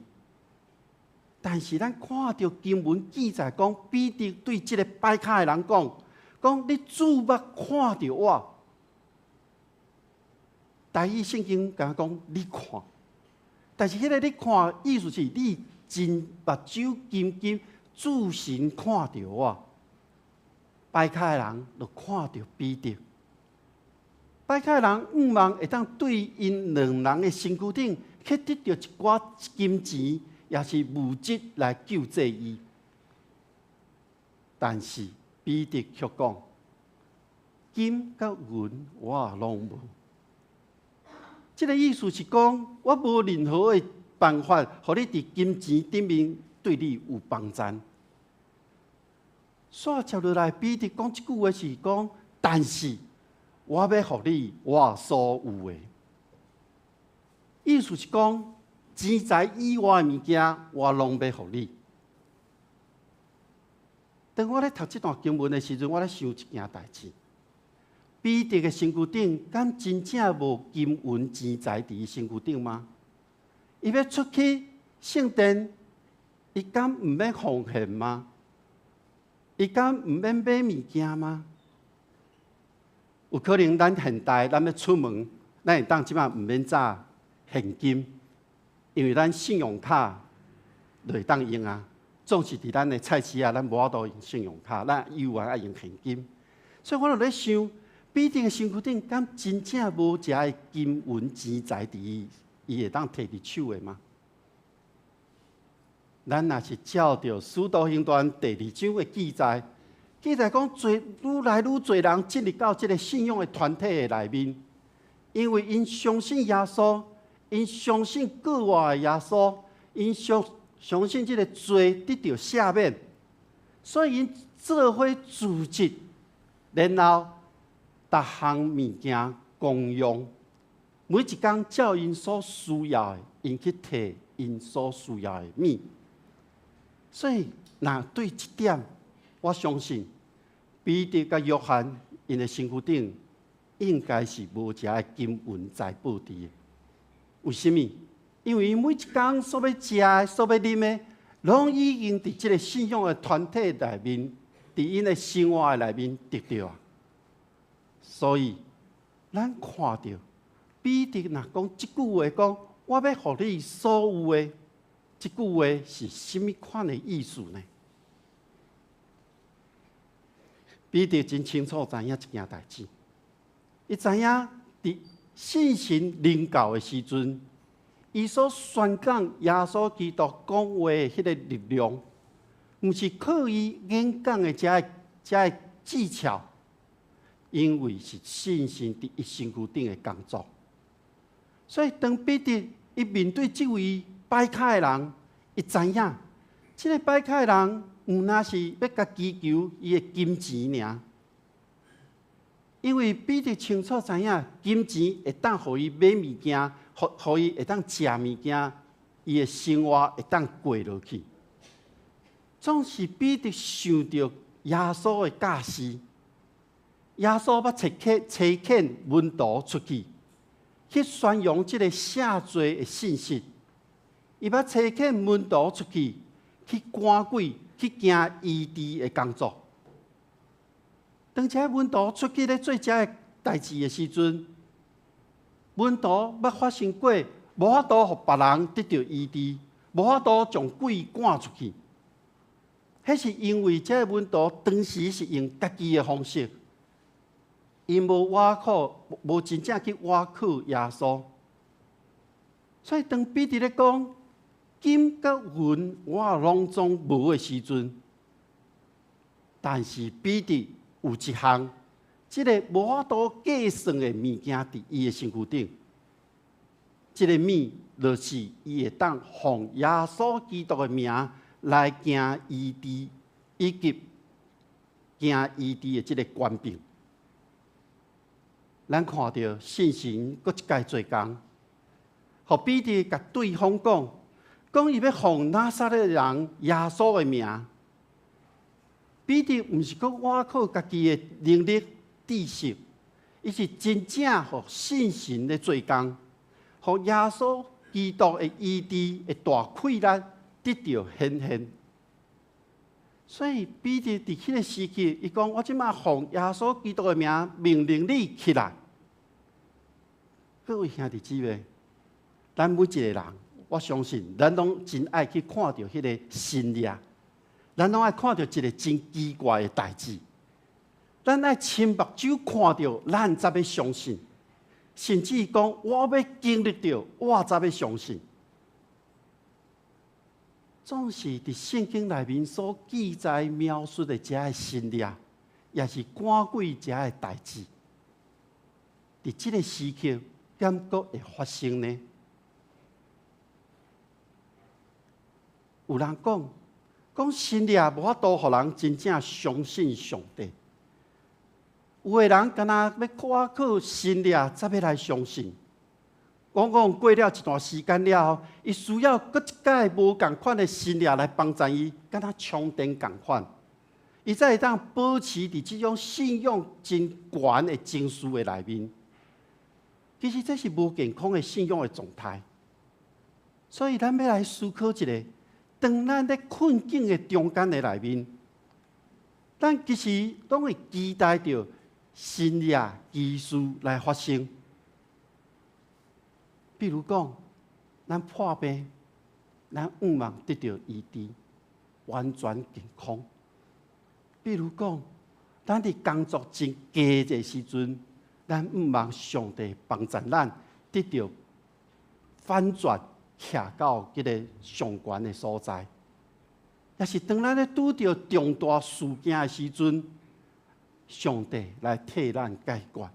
但是咱看到经文记载讲，彼得对即个摆卡的人讲你主捌看到我。台语圣经甲讲你看，但是迄个你看意思是你真目睭金金，主神看到我。摆卡的人就看到彼得。摆卡的人望会当对因两人的身躯顶去得到一寡金钱，也是物质来救济伊。但是彼得却讲：金甲银我拢无。这个意思是讲，我无任何的办法，互你伫金钱顶面对你有帮助。所以接落来，彼得讲这句话是讲，但是我要互你我所有的。意思是讲，钱财以外的物件，我拢要互你。当我咧读这段经文的时阵，我咧想一件代志。彼得的身躯顶，敢真正无金银钱财伫伊身躯顶吗？伊要出去圣殿，伊敢毋免奉献吗？伊敢毋免买物件吗？有可能咱现代咱要出门，咱会当即摆毋免揸现金，因为咱信用卡就会当用啊。总是伫咱的菜市啊，咱无法度用信用卡，咱有啊爱用现金。所以我就咧想。彼得的身躯顶，敢真正无一个金银钱财伫伊会当摕伫手的吗？咱若是照着《使徒行传》第2章的记载讲，愈来愈多人进入到这个信仰的团体的内面，因为因相信耶稣，因相信国外的耶稣，因相信这个罪得到赦免，所以因做伙组织，然后。逐项物件公用，每一工照因所需要的，因去摕因所需要的物。所以，若对这点，我相信彼得甲约翰因的身躯顶应该是无一个金银财宝伫的。为什么？因为每一工所要食的、所要啉的，拢已经伫这个信仰的团体内面，伫因的生活内面得到啊。所以，咱看到彼得若讲即句话，讲我要互你所有的，即句话是甚物款的意思呢？彼得真清楚知影一件代志，伊知影伫信心领教的时阵，伊所宣讲耶稣基督讲话的迄个力量，毋是靠伊演讲的这个技巧。因为是信心伫伊身躯顶的工作，所以当彼得伊面对这位摆卡的人，伊知影，这个摆卡的人毋那是要甲祈求伊的金钱尔，因为彼得清楚知影，金钱会当互伊买物件，互伊会当食物件，伊的生活会当过落去。总是彼得想到耶稣的教示。耶稣捌差遣门徒出去，去宣扬这个赦罪的信息。伊捌差遣门徒出去，去赶鬼，去行医治的工作。当这门徒出去咧做这个代志的时阵，门徒捌发生过，无法度互别人得到医治，无法度将鬼赶出去。迄是因为这门徒当时是用家己的方式。因无倚靠，无真正去倚靠耶稣，所以当彼得咧讲金甲银我拢总无的时阵，但是彼得有一项，即个无法度计算的物件伫伊的身躯顶，即个物就是伊会当奉耶稣基督的名来行医治，以及行医治的这个官兵。咱看到信神搁一届做工，互彼得甲对方讲伊要奉拿撒勒人耶稣的名。彼得毋是搁倚靠家己的能力知识，伊是真正互信神的做工，互耶稣基督的医治的大快乐得到显现。所以彼得伫迄个时期，伊讲：我即马奉耶稣基督的名命令你起来。各位兄弟姊妹，咱每一个人，我相信咱拢真爱去看到迄个神力，咱拢爱看到一个真奇怪的代志。咱爱亲目睭看到，咱才要相信。甚至讲，我要经历到，我才要相信。总是伫圣经内面所记载描述的遮个神力，也是赶鬼遮个代志，伫即个时刻，敢阁会发生呢？有人讲神力无法度互人真正相信上帝。有个人敢若要靠神力才要来相信。往往过了一段时间了后，伊需要搁一届无共款的神力来帮助伊，敢若充电共款，伊才会当保持伫即种信仰真悬的情绪的内面。其实这是无健康的信仰的状态。所以咱要来思考一下，当咱在困境的中间的内面，咱其实拢会期待着神力奇事来发生。比如讲，咱破病，咱毋望得到医治，完全健康。比如讲，咱伫工作真艰的时阵，咱毋望上帝帮助咱得到反转，徛到即个上悬的所在。也是当咱咧拄到重大事件的时阵，上帝来替咱解决。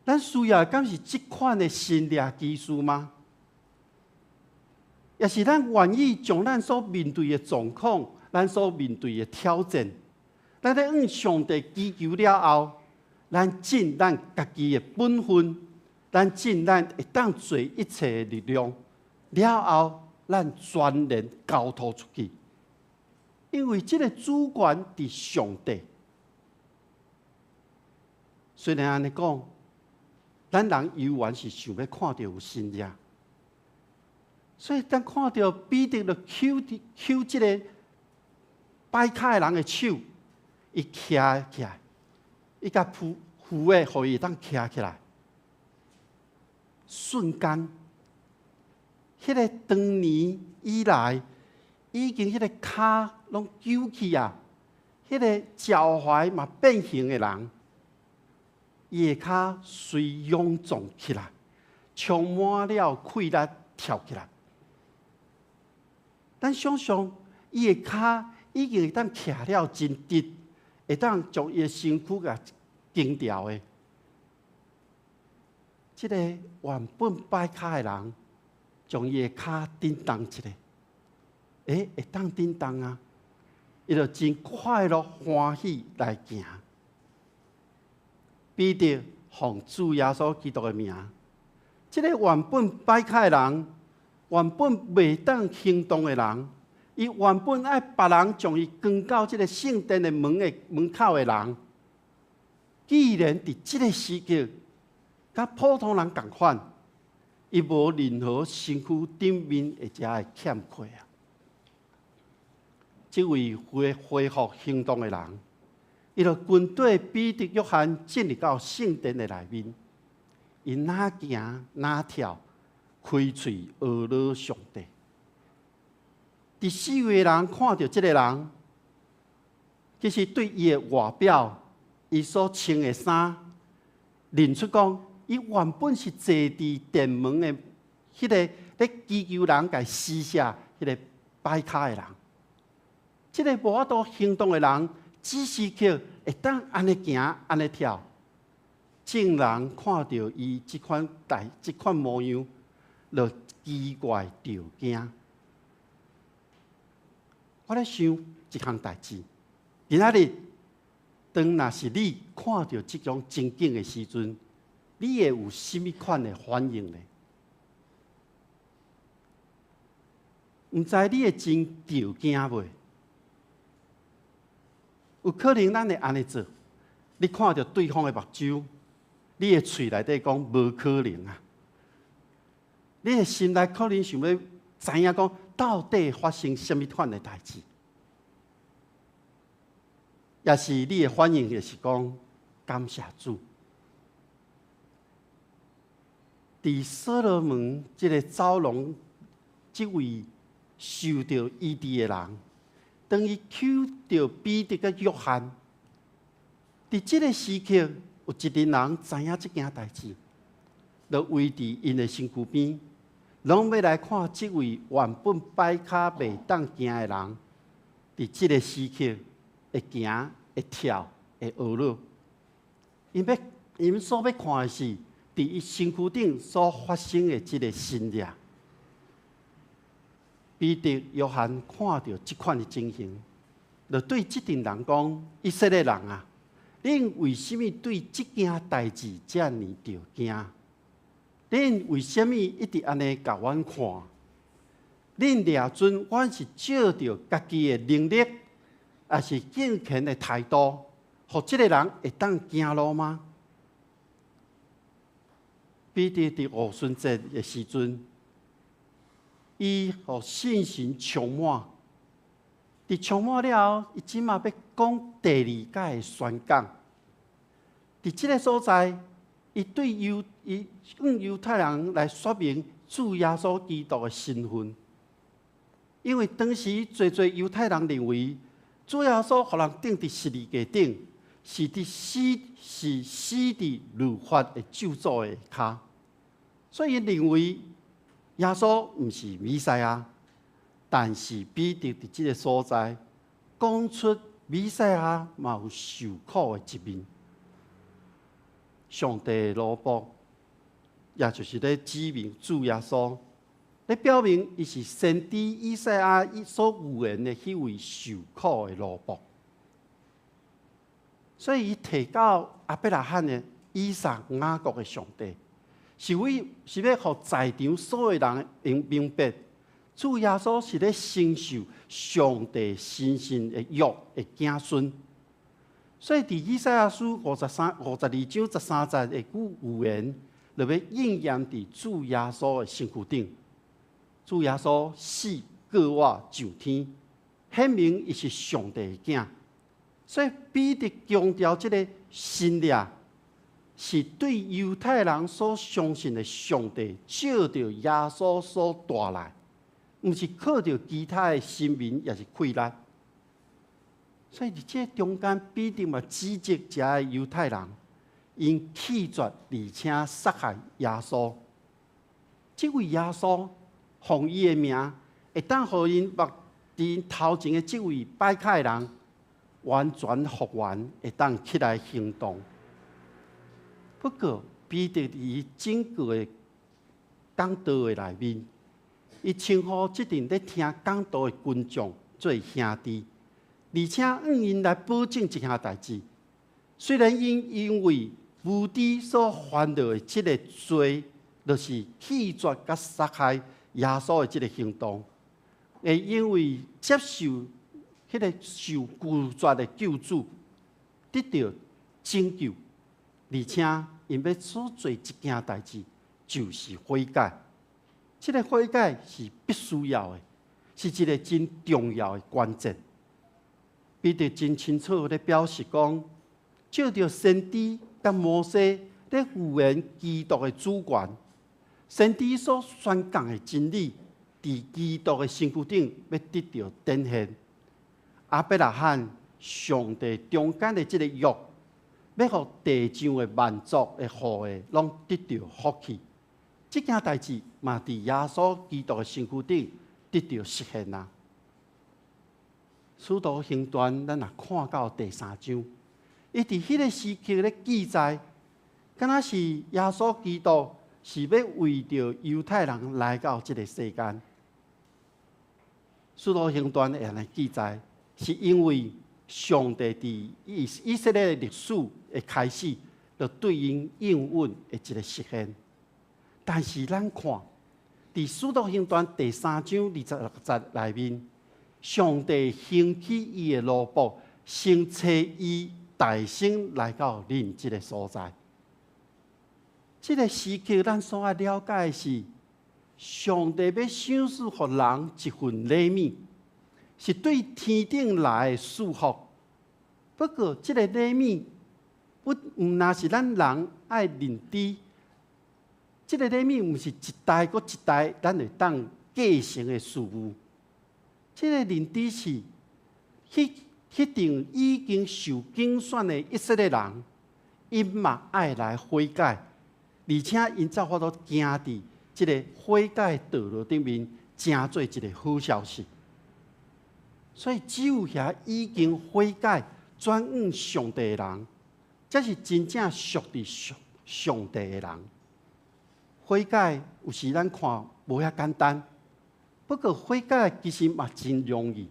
咱需要敢是即款的神力奇事吗？也是咱愿意将咱所面对的状况、咱所面对的挑战，咱咧向上帝祈求了后，咱尽咱家己的本分，咱尽咱会当做一切的力量，了后咱全然交托出去，因为这个主权伫上帝。虽然安尼讲，咱人犹原是想要看到有神力，所以当看到彼得就揪这个摆脚的人的手，伊徛起来，伊甲扶的，互伊当徛起来，瞬间，迄个当年以来已经迄个骹拢揪起啊，迄个脚踝嘛变形的人。伊的骹随涌壮起来，充满了快乐，跳起来。咱想象，伊的骹已经会当徛了真直，会当将伊的身躯甲紧调的。即个原本摆骹的人，将伊的骹振动起来，会当振动啊！伊就真快乐欢喜来行。彼得奉主耶稣基督的名，这个原本摆脚的人，原本袂当行动的人，伊原本爱别人将伊关到这个圣殿的门口的人，既然伫这个时刻，甲普通人同款，伊无任何身躯顶面会遮的欠缺啊！这位恢复行动的人。伊就跟对彼得、约翰进入到圣殿的内面，伊哪行哪跳，开嘴学了上帝。第四位人看到这个人，其实对伊的外表、伊所穿的衫，认出讲，伊原本是坐伫殿门的迄个咧祈求人甲施舍迄个摆脚的人。这个无法度行动的人。只是叫会当安尼行、安尼跳，众人看到伊即款模样，就奇怪着惊。我咧想一项代志，今仔日当若是你看到即种情景的时阵，你会有甚物款的反应呢？毋知你会真着惊袂？有可能咱会安尼做，你看到对方的目睭，你的喙内底讲无可能啊！你的心内可能想要知影讲，到底发生什么款的代志？也是你的反应，就是讲感谢主。伫所罗门这个走廊，这位受到医治的人，当伊求到彼得甲约翰，伫这个时刻，有一群人知影这件代志，就围伫因的身躯边，拢要来看这位原本摆骹袂当行的人，伫这个时刻会行、会跳、会学了。因所要看的是，伫伊身躯顶所发生的这个新业。彼得、约翰看到这款的情形，就对这群人讲：“以色列人啊，恁为什么对这件代志这么着惊？恁为什么一直安尼甲阮看？恁掠准阮是照着家己的能力，还是敬虔的态度，互这个人会当行路吗？”彼得伫五旬节的时阵，伊互信心充满。伫充满了后，伊即马要讲第二届的宣讲。伫即个所在，伊向犹太人来说明主耶稣基督的身份。因为当时侪犹太人认为，主耶稣互人钉伫十字架顶，是死伫律法的咒诅的骹，所以认为耶稣毋是弥赛亚。但是彼得伫即个所在讲出弥赛亚嘛有受苦的一面。上帝的罗卜，也就是咧指明主耶稣，咧表明伊是先知以赛亚所预言的迄位受苦的罗卜。所以伊提到亚伯拉罕的以撒、雅各的上帝，是要互在场所有人明白，主耶稣是咧承受上帝神圣的约的子孙。所以伫以赛亚书52章13节的句预言，就要应验伫主耶稣的身躯顶。主耶稣死过活上天，显明伊是上帝的囝。所以彼得强调这个新约是对犹太人所相信的上帝，照着耶稣所带来，毋是靠着其他的神明也是溃烂。所以伫这中间，彼得嘛指责这些犹太人，因弃绝而且杀害耶稣。这位耶稣，奉伊的名，会当互因目伫头前的这位摆凯的人，完全复原，会当起来行动。不过，彼得伫整个的讲道的内面，伊称呼这阵咧听讲道的群众做兄弟。而且因来保证一项代志，虽然因为无知所犯的这个罪，就是弃绝甲杀害耶稣的这个行动，会因为接受迄个受拒绝的救主，得到拯救，而且因要所做一件代志，就是悔改。这个悔改是必须要的，是一个真重要的关键。彼得真清楚地表示讲，照着先知甲摩西咧预言基督的主权，先知所宣讲的真理，伫基督的身躯顶要得到展现。亚伯拉罕、上帝中间的这个约，要互地上的万族的后裔拢得到福气。这件代志嘛，伫耶稣基督的身躯顶得到实现啊！使徒行传，咱若看到第3章，伊伫迄个时期咧记载，敢若是耶稣基督是要为着犹太人来到这个世间，使徒行传会安尼记载，是因为上帝伫以色列历史的开始，就对因应允的一个实现。但是咱看，伫使徒行传第3章26节内面，上帝兴起伊的奴仆，先找伊大声来到恁即个所在。这个时刻，咱所要了解的是，上帝要赏赐予人一份礼物，是对天顶来的祝福。不过，这个礼物不那是咱人爱认知，这个礼物毋是一代搁一代咱会当继承的事物。这个认知是，迄定已经受竞选的以色列人，因嘛爱来悔改。而且因才法度行伫即个悔改道路顶面，成做一个好消息。所以只有遐已经悔改、转向上帝的人，才是真正属于上帝的人。悔改有时咱看无遐简单，不过悔改其实嘛真容易，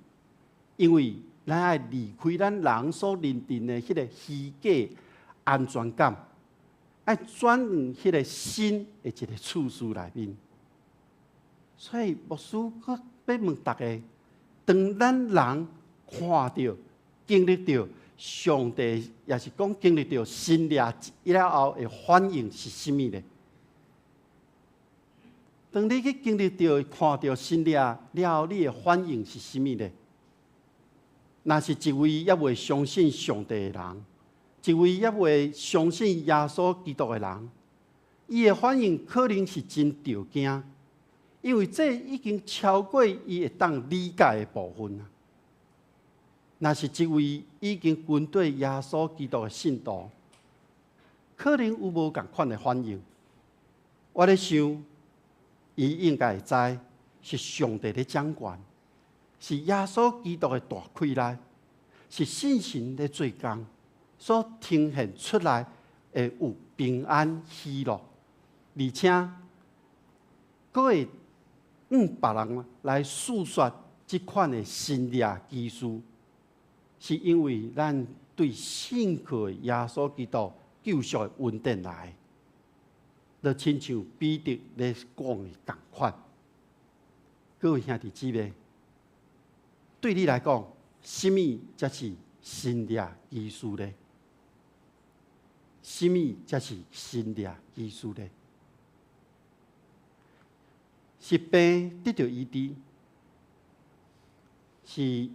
因为咱爱离开咱人所认定的迄个虚假安全感。爱转往迄个新的一个处事内面，所以牧师佫要问大家：当咱人看到、经历到上帝，也是讲经历到新掠了后的反应是甚物呢？当你去经历到、看到新掠了后，你的反应是甚物呢？那是一位也未相信上帝的人。一位也未相信耶稣基督的人，伊的反应可能是真着惊，因为这已经超过伊会当理解的部分。若是一位已经跟对耶稣基督的信徒，可能有无共款的反应。我咧想，伊应该会知是上帝咧掌管，是耶稣基督的大溃来，是信心咧做工。所呈现出来会有平安喜乐，而且佫会别人来诉说这款的新掠技术，是因为咱对信靠耶稣基督救赎的恩典来，就亲像彼得咧讲的同款。各位兄弟姊妹，对你来讲，什么才是新掠技术呢？什么才是新掠医术呢？是病得到医治，是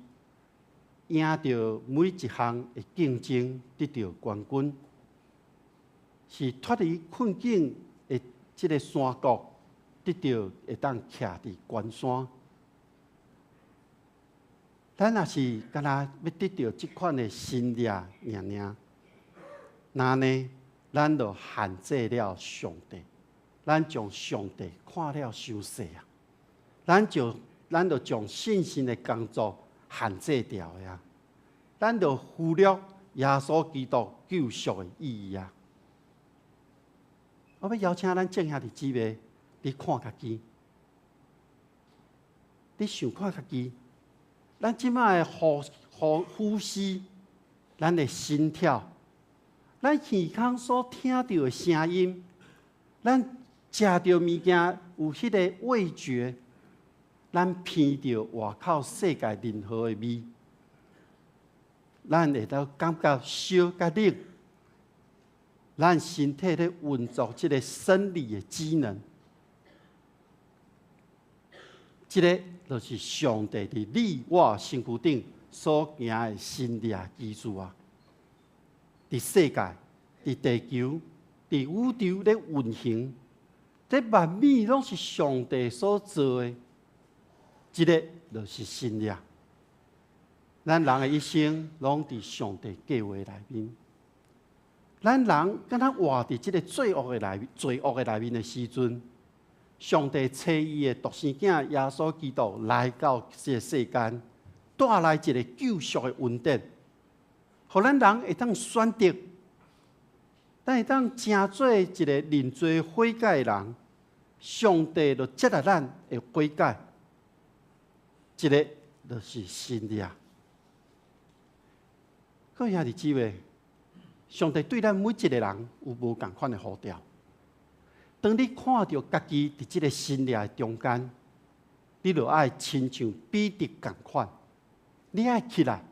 赢到每一项的竞争得到冠军，是脱离困境的这个山谷得到会当徛伫关山。咱若是敢若要得到这款的新掠尔。那呢，咱就限制了上帝，咱将上帝看了伤细啊！咱就将信心的工作限制掉呀！咱就忽略耶稣基督救赎的意义啊！我要邀请咱正兄弟姊妹，你看家己，你想看家己，咱即摆的呼吸，咱的心跳。咱耳孔所听到的声音，咱食到物件有迄个味觉，咱闻到外口世界任何的味，咱会当感觉烧甲冷，咱身体咧运作这个生理的机能，这个就是上帝伫你我身躯顶所行的新掠技术啊！伫世界、伫地球、伫宇宙咧运行，这万物拢是上帝所做的，这个就是新掠。咱人的一生拢伫上帝计划内面。咱人敢若活伫这个罪恶的内面的时阵，上帝赐伊的独生囝耶稣基督来到这个世间，带来一个救赎的恩典。互咱人会当选择，咱会当成做一个认罪悔改的人，上帝就接纳咱的悔改，一个就是新的啊！各位兄弟姊妹，上帝对咱每一个人有无同款的呼召。当你看到家己伫这个新的中间，你就爱亲像彼得同款，你爱起来，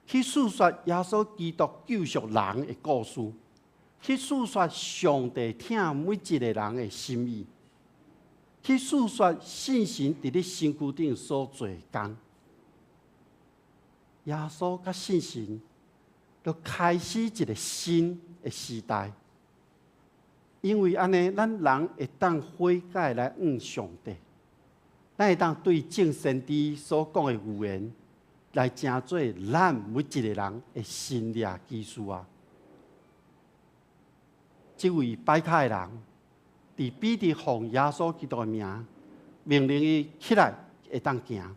去诉说耶稣基督救赎人的故事，去诉说上帝听每一个人的心意，去诉说信心伫你身躯顶所做工。耶稣甲信心，就开始一个新的时代。因为安尼，咱人会当悔改来向上帝，咱会当对正先知所讲的预言，来成做咱每一个人的新约基础啊！这位拜卡的人，伫彼得奉耶稣基督的名，命令伊起来会当行，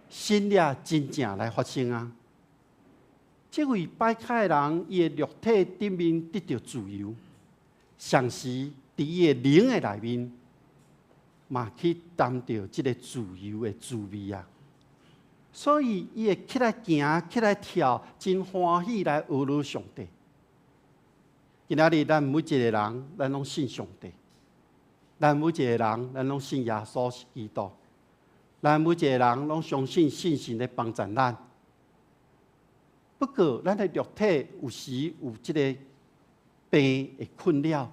新约真正来发生啊！这位拜卡的人，伊的肉体顶面得到自由。上时伫伊的灵的内面，嘛去谈到这个自由的滋味啊！所以伊会起来行，起来跳，真欢喜来学习上帝。今仔日咱每一个人，咱拢信上帝；咱每一个人，咱拢信耶稣是基督；咱每一个人拢相信信心来帮助咱。不过，咱的肉体有时有这个病的困扰，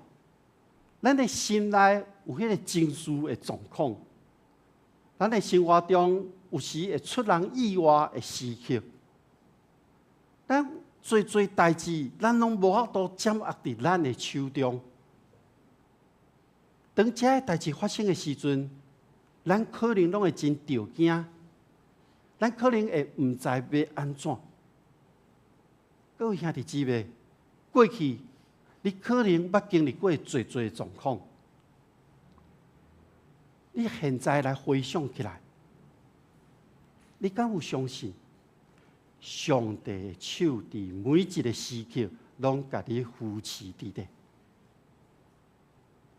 咱的心内有迄个情绪的状况，咱的生活中有时会出人意外的时刻，咱做代志，咱拢无法度掌握伫咱的手中。当这些代志发生的时阵，咱可能拢会真着惊，咱可能会唔知要安怎。各位兄弟姊妹，过去你可能捌经历过最的状况，你现在来回想起来，你敢有相信上帝的手伫每一个时刻拢甲你扶持伫咧？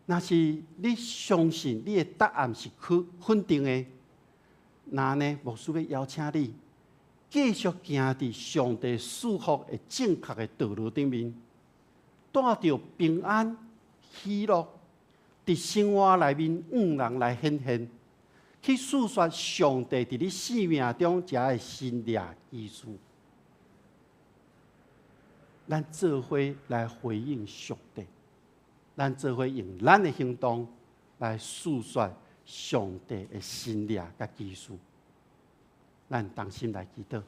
若是你相信你的答案是肯定的，那呢，牧师要邀请你继续行伫上帝祝福的正确的道路顶面。带着平安、喜乐，伫生活内面向人来显现，去诉说上帝伫你生命中遮的新约基础。咱做伙来回应上帝，咱做伙用咱的行动来诉说上帝的新约甲基础。咱同心来祈祷。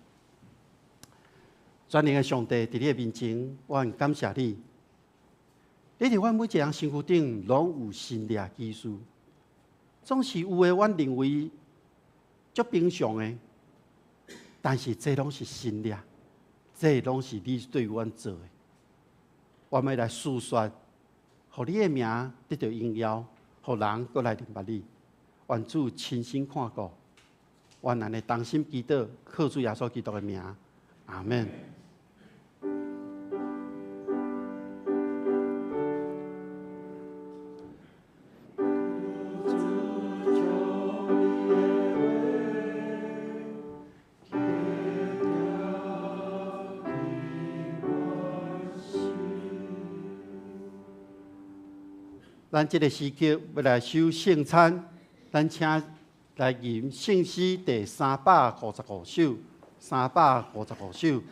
全能的上帝，伫你的面前，我很感谢你。你伫阮每一个人身躯顶，拢有新约基础。总是有诶，阮认为足平常诶，但是这拢是新约，这拢是你对阮做诶。我们来诉说，互你诶名得到荣耀，互人过来明白你。愿主亲身看顾，愿咱诶同心祈祷，靠主耶稣基督诶名，阿门。咱这个时刻要来守圣餐，咱请来吟圣诗第355首，355首。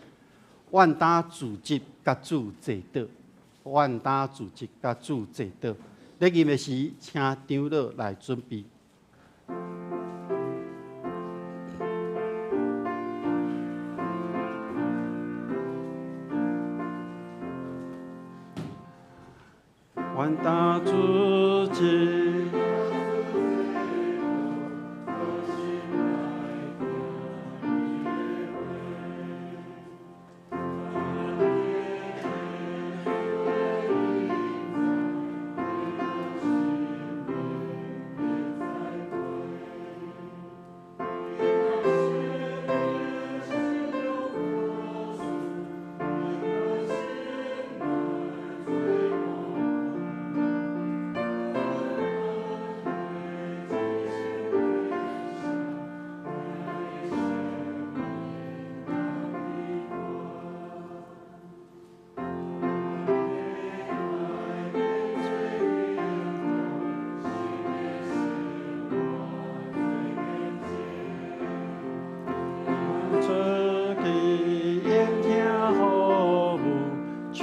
愿打自责甲主坐倒，愿打自责甲主坐倒。咧吟的时，请长老来准备。愿打自责。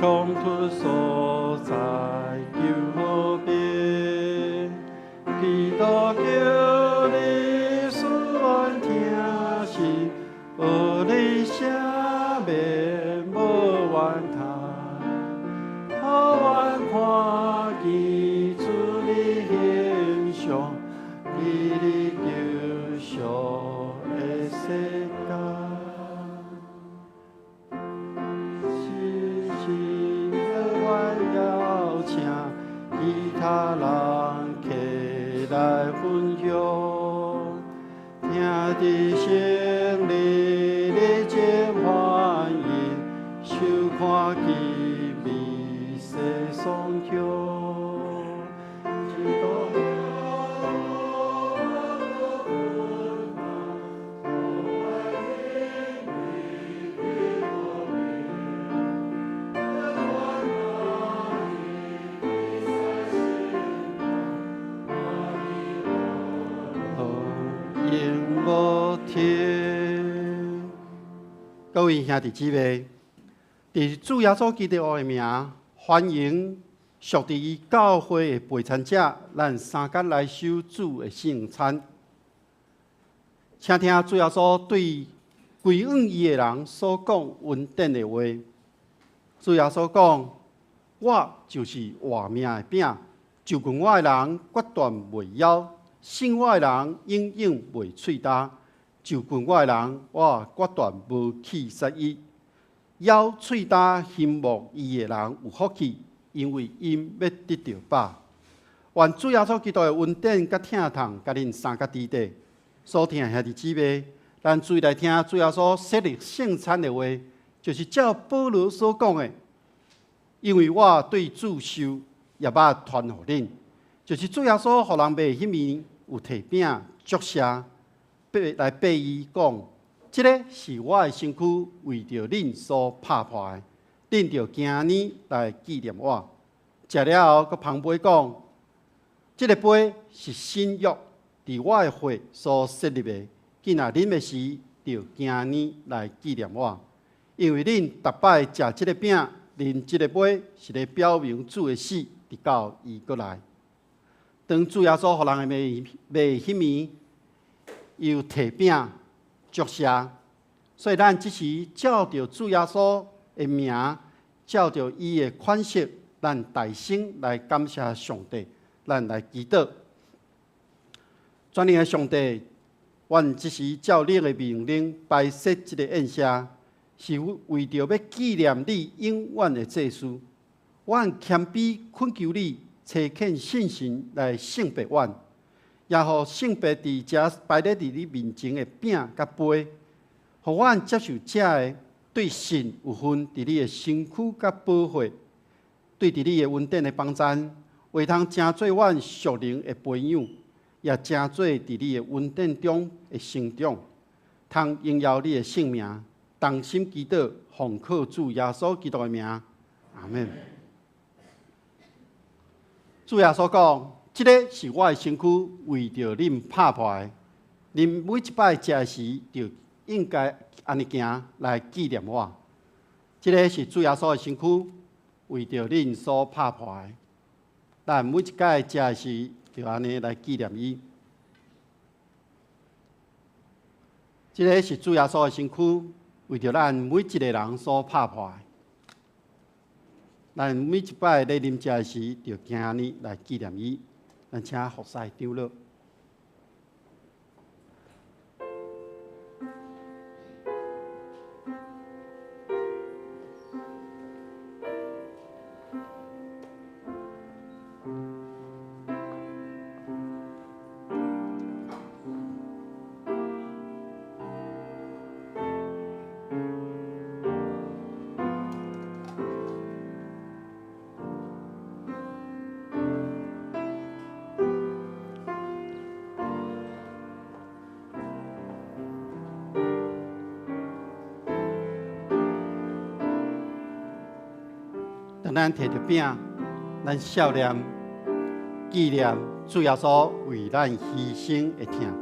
冲突所在求和平。基督叫你思愿听是，而你啥面无怨叹，好愿看见主你形象，以你救赎的世界。是我邀请其他人起来分享，听伫胜利的这欢迎，收看其美色双响。永无停。各位兄弟姊妹，伫主耶稣基督的名，欢迎属伫伊教会的陪餐者，咱三甲来守主的圣餐。请听主耶稣对归向伊的人所讲恩典的话。主耶稣讲：“我就是活命的饼，就近我的人决断袂枵。信我的人永远袂喙焦，就近我的人，我决断无去杀伊。枵喙焦羡慕伊的人有福气，因为因要得到饱。愿主耶稣基督的恩典甲疼痛，甲恁三甲弟弟所听的兄弟姊妹，咱注意来听主耶稣设立圣餐的话，就是照保罗所讲的，因为我对主受，也捌传予恁。就是主耶稣互人卖迄面有摕饼祝谢，来拜伊讲，这个是我的身躯，为着恁所拍破的，恁着今年来纪念我。食了后，佮旁杯讲，这个杯是新约，伫我的血所设立的，今仔啉的时，着今年来纪念我。因为恁逐摆食这个饼，啉这个杯，是咧表明主的死，直到伊过来。当主耶稣互人卖迄面，又摕饼祝谢，所以咱即时照着主耶稣的名，照着伊的款式，咱大声来感谢上帝，咱来祈祷。全能的上帝，阮即时照你的命令摆设即个宴席，是为着要纪念你永远的祭司。阮谦卑恳求你。找恳信心来圣别阮，也互圣别伫遮摆咧伫你面前的饼甲杯，互阮接受这个对神有份伫你的身躯甲保护，对伫你的恩典的帮赞，会通成做阮属灵的培养，也成做伫你的恩典中的成长，通荣耀你的圣名，同心祈祷，奉靠主耶稣基督的名，阿门。主耶稣讲：“这个是我的身躯，为着恁拍破的。恁每一摆食时，就应该安尼行来纪念我。这个是主耶稣的身躯，为着恁所拍破的。咱每一摆食时，就安尼来纪念伊。这个是主耶稣的身躯，为着咱每一个人所拍破的。”咱每一摆咧啉食时，就行安尼来纪念伊。咱请服侍长老。当咱摕着饼，咱少年纪念主耶稣为咱牺牲的疼。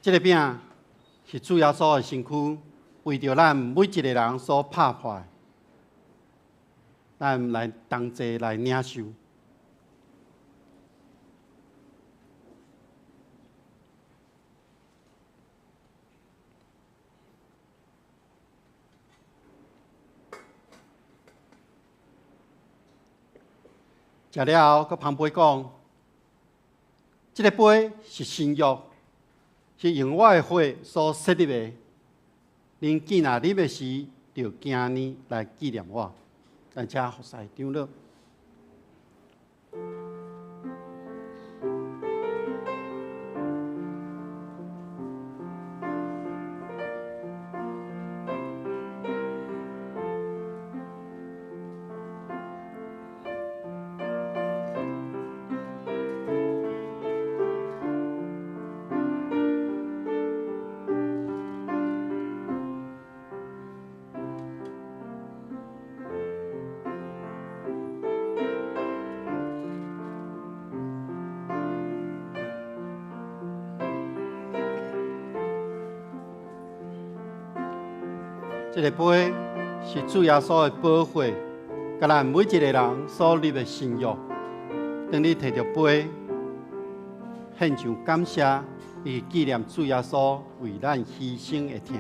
这个饼是主耶稣的身躯，为着咱每一个人所拍破的，咱来同齐来领受。食了后，佮旁边讲，这个杯是新约，是用我的血所设立的。恁记若啉的时，就今年来纪念我。咱请服侍长老。这个杯是主耶稣的宝血，甲咱每一个人所立的新约。当你摕到杯，献上感谢，以纪念主耶稣为咱牺牲的疼。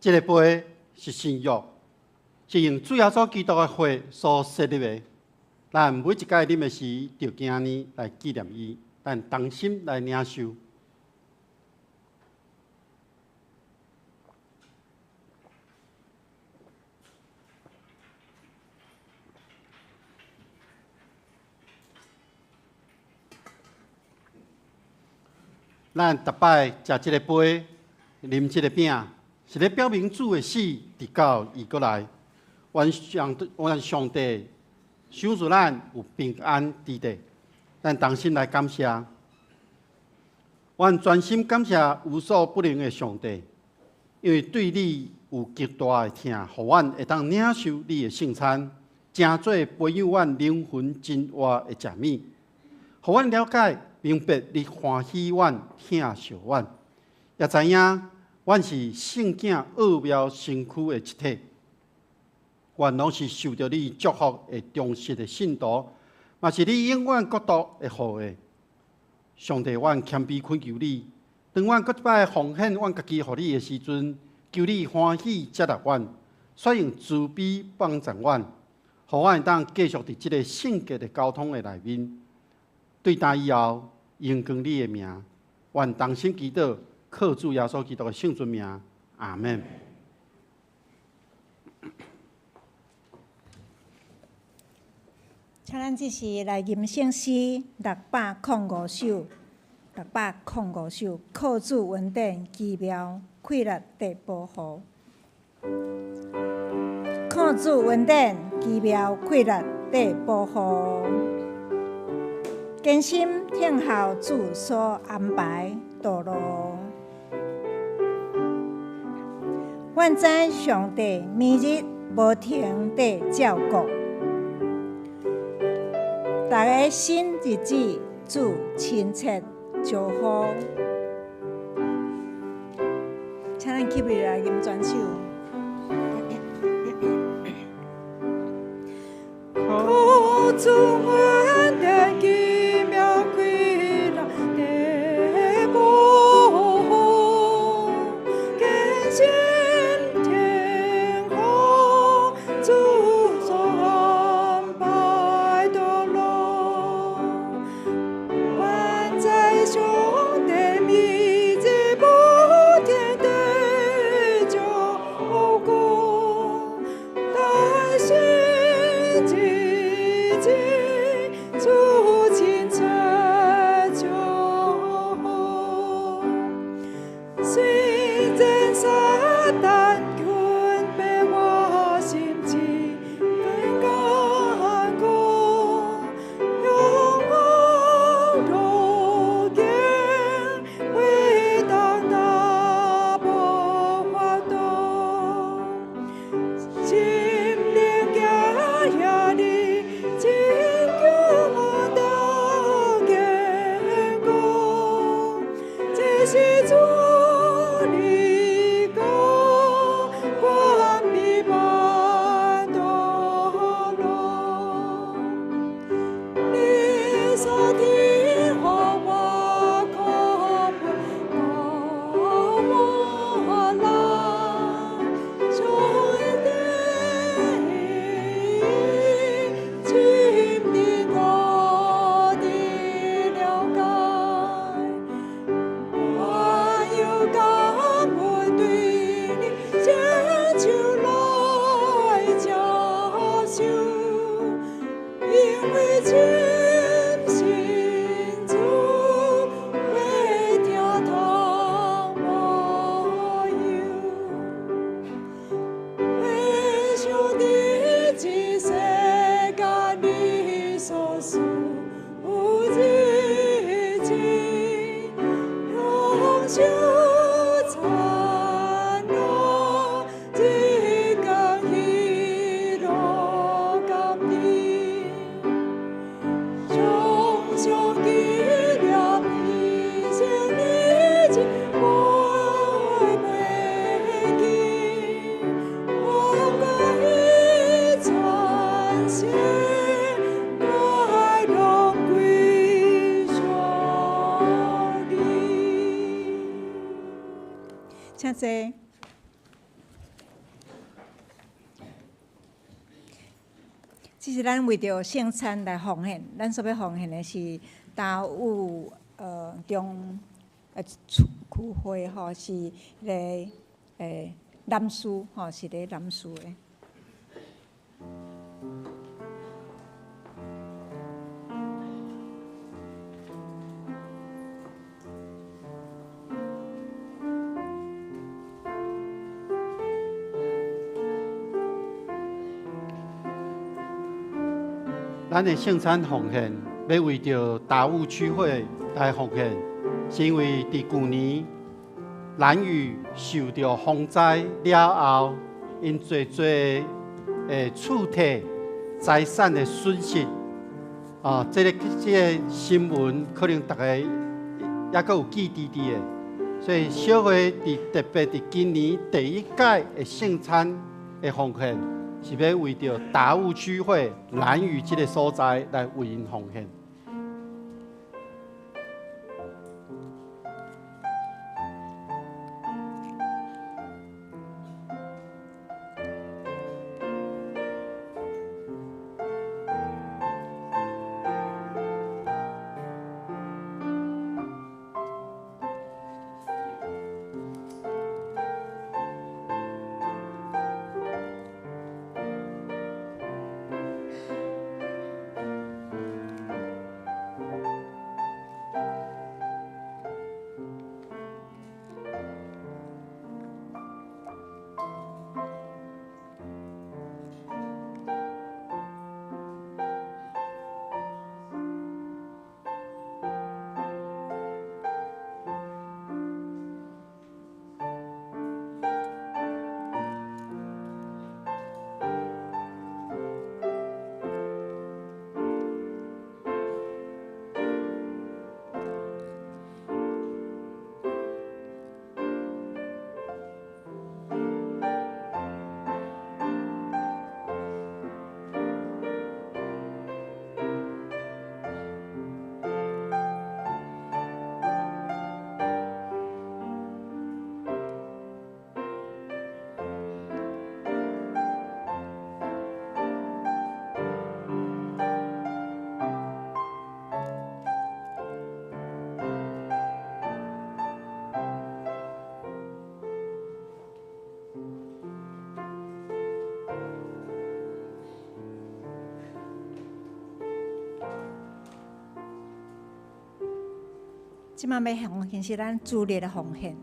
这个杯是新约，是用主耶稣基督的血所设立的。咱每一届啉的时，就今年来纪念伊，咱同心来领受。咱逐摆食即个杯，啉即个饼，是咧表明主的死，直到伊过来。愿上帝赏赐咱有平安之地。咱同心来感谢，愿专心感谢无所不能的上帝，因为对你有极大的疼，互阮会当领受你的圣餐，诚做培养阮灵魂真活的食物，互阮了解明白你欢喜阮、疼惜阮，也知影阮是圣囝奥妙身躯的一体。愿拢是受到你祝福的忠实的信徒，嘛是你永远国度的后裔。上帝，阮谦卑恳求你，当阮搁一摆奉献阮家己互你的时阵，求你欢喜接纳阮，率用慈悲帮助阮，互阮会当继续伫即个圣洁的交通的内面，对待以后荣光你的名。愿同心祈祷，靠主耶稣基督的圣尊名，阿门。请咱即时来吟圣诗605首，605首，靠主恩典奇妙快乐得保护。靠主恩典奇妙快乐得保护，坚心听候主所安排道路。愿知上帝每日无停地照顾。大家新日子，主亲切祝福。请咱起立来吟全首。靠主恩典奇妙快乐得保护，坚心听候主所安排道路。愿在上帝秘日无停地照顾，大心日子主亲切祝福，虽然撒旦困迫我心志，更坚固，永恒路径为当打破发动。心灵家里，真叫我的坚固，这是主你讲，关闭万道路。你所听和我可不我来，上帝亲的我的了解，我有感恩对你请求来接受，因为真心主为听他我有。为上帝之世间你所属日子，永久灿烂，只讲喜乐感恩，常常纪念你生日子，我袂记。我愿全心爱荣归上帝。请坐。这是咱为着圣餐来奉献，咱所要奉献的是达有中区会吼，是咧南苏吼，是咧南苏的。咱的圣餐奉献要为着达悟区会来奉献，是因为伫旧年兰屿受到风灾了后，因最厝体财产的损失。这个新闻可能大家也阁有记伫的，所以小会特别伫今年第一届的圣餐的奉献，是要为着达悟区会兰屿这个所在来为因奉献。即摆要奉献是咱主日的奉献。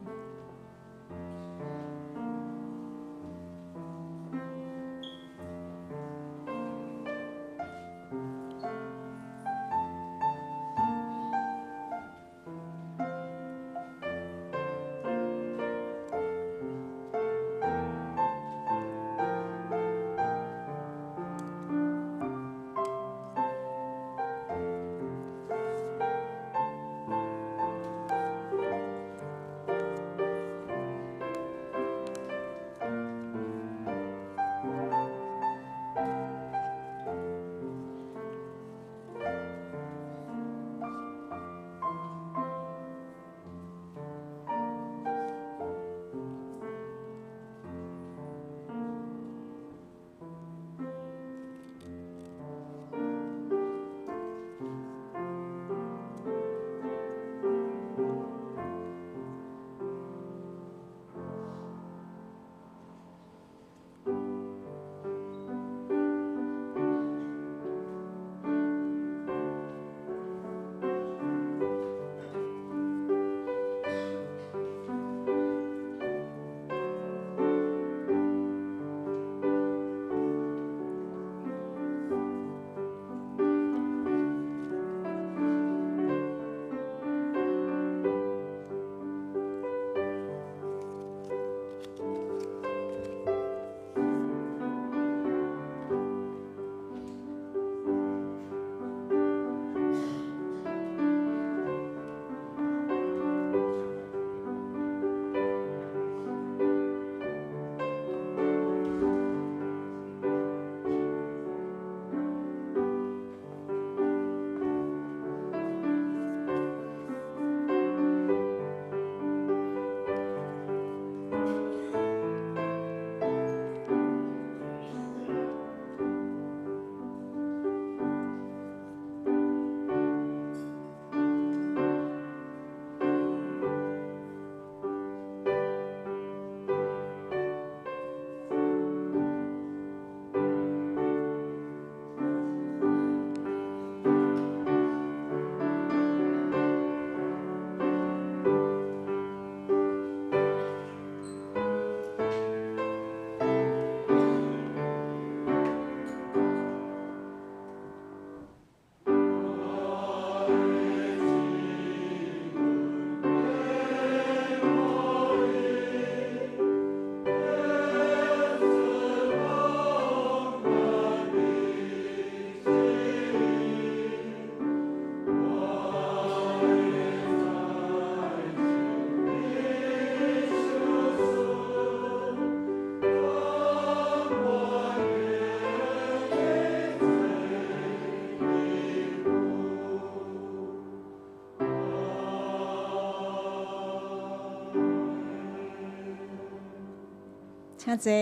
请坐。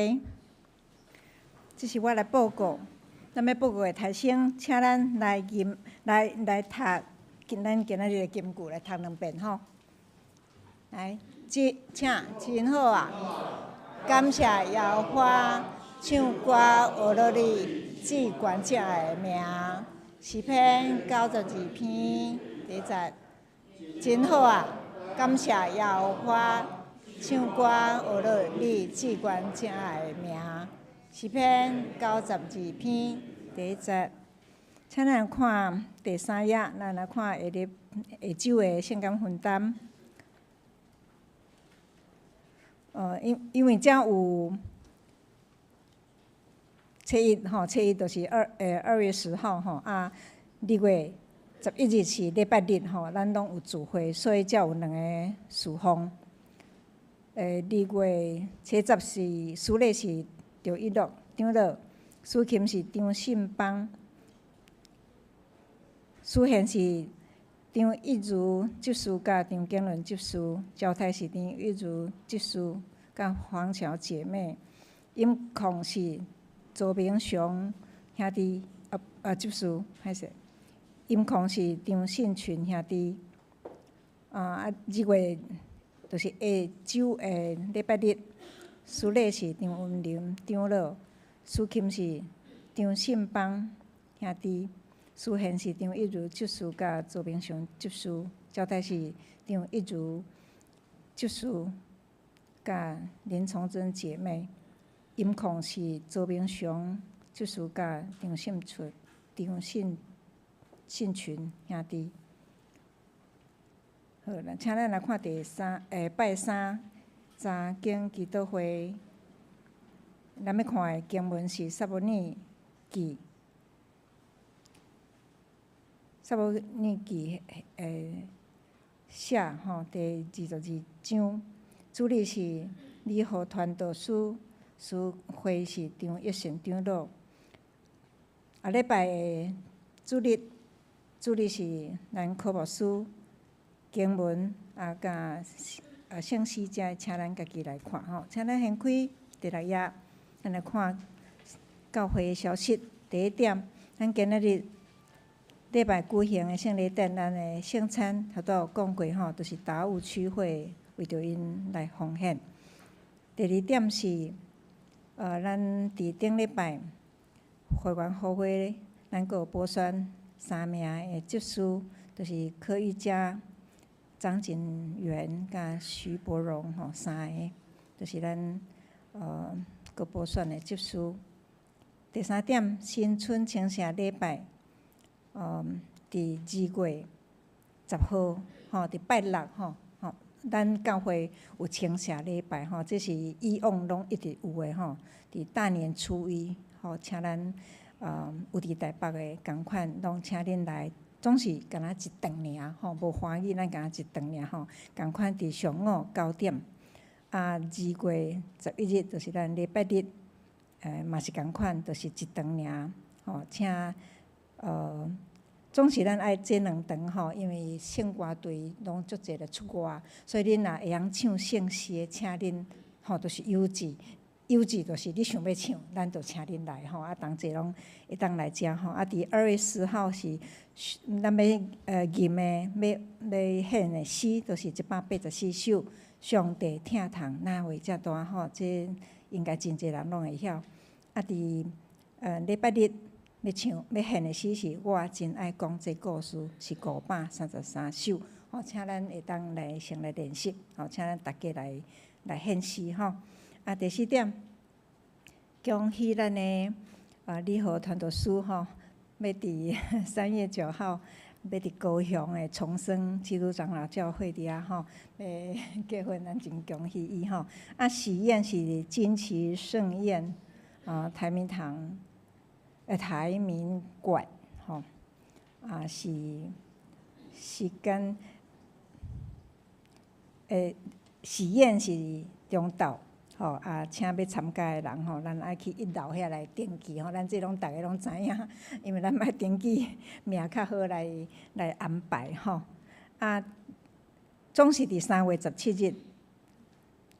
这是我来报告。咱要报告的学生，请咱来读咱今仔日的金句来读2遍吼。来，请真好啊！感谢耶和华，唱歌学落你至关者的名。诗篇92篇第1节，真好啊！感谢耶和华，唱歌学落你至关者的名。诗篇92篇第1节，请咱看第3页，咱来看下周的圣感分担。因为遮有初一吼，初一就是2月10号吼啊，2月11日是礼拜日吼，咱拢有聚会，所以才有2个事奉。2月初10是主日是着一乐长乐，主琴是张信邦，主弦是张一如执事甲张景伦执事，交替是张一如执事甲黄桥姐妹，音控是周明雄兄弟执事，歹势，音控是张信群兄弟。2月就是下周的礼拜日，主礼是张文林长老，主琴是张信邦兄弟。主弦是张一如执事甲周明雄执事，交替是张一如执事甲林崇珍姐妹，音控是周明雄执事甲张信群兄弟。好，请咱来看拜3查经祈祷会，咱要看的经文是撒母耳记。撒母耳记写吼第22章，主理是礼和传道书，司会是张一成长老。礼拜的主日是咱科目书经文甲圣诗节，请咱家己来看吼。请咱先开第6页，咱来看教会的消息。第1点，咱今仔日礼拜举行的圣礼典，咱的圣餐，头拄有讲过吼，就是达悟区会为着因来奉献。第2点是，咱伫顶礼拜会员互会，咱阁有补选3名的执事，就是柯玉佳、张景元甲徐伯荣吼3个，就是咱阁补选的执事。第3点，新春清城礼拜。伫2月10号，吼，伫拜6吼，咱教会有清城礼拜吼，这是以往拢一直有诶吼。伫大年初一，吼，请咱有伫台北诶共款，拢请恁来，总是干那一顿尔吼，无欢喜，咱干那一顿尔吼，共款伫上午9点。2月11日就是咱礼拜日，嘛是共款，就是一顿尔吼，请。总是咱爱这2顿吼，因为圣歌队拢足侪咧出外，所以恁若会晓唱圣诗的，请恁吼，就是优质，就是你想要唱，咱就请恁来吼，同齐拢会当来遮吼。伫2月10号是咱要吟的要献的诗，就是184首，上帝听堂哪会遮大吼？这应该真侪人拢会晓。伫礼拜日。要献的诗是我真爱讲这故事，是533首。吼，请咱会当来先来练习。吼，请咱大家来献诗吼。第4点，恭喜咱的礼和传道书吼，要伫3月9号，要伫高雄的重生基督长老教会伫遐吼，要结婚，咱真恭喜伊吼。喜宴是金旗盛宴台民堂。台民馆，吼，是时间，喜宴是中昼，吼，请要参加的人吼，咱爱去1楼遐来登记吼，咱这拢大家拢知影，因为咱爱登记名较好来安排吼。总是伫3月17日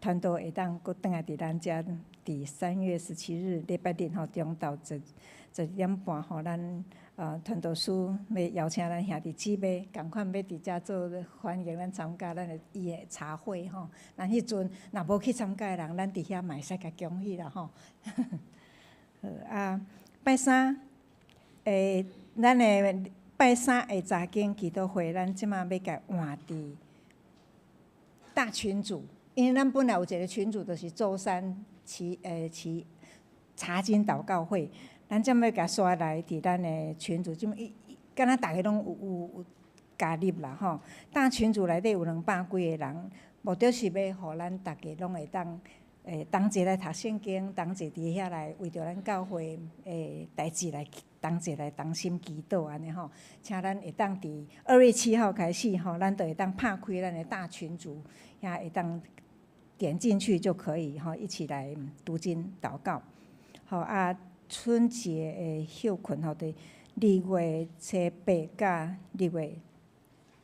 团队会当搁倒来伫咱遮，伫3月17日礼拜日吼中昼11点半吼，咱团队师要邀请咱兄弟姊妹，共款要伫遮做欢迎咱参加咱的伊的茶会吼。咱迄阵若无去参加的人，咱伫遐嘛会使甲恭喜啦吼。好啊，拜三，咱的拜三的查经祈祷会，咱即马要甲换伫大群组，因为咱本来有一个群组，就是周三查经祷告会。咱即要甲刷来伫咱的群组，即敢若逐个拢有加入啦吼。大群组内底有200几个人，目的是要互咱逐个拢会当同齐来读圣经，同齐伫遐来为着咱教会代志来同齐来同心祈祷安尼吼。请咱会当伫2月7号开始吼，咱就会当拍开咱的大群组，遐会当点进去就可以吼，一起来读经祷告。好啊。春节的休困吼，伫2月初8甲2月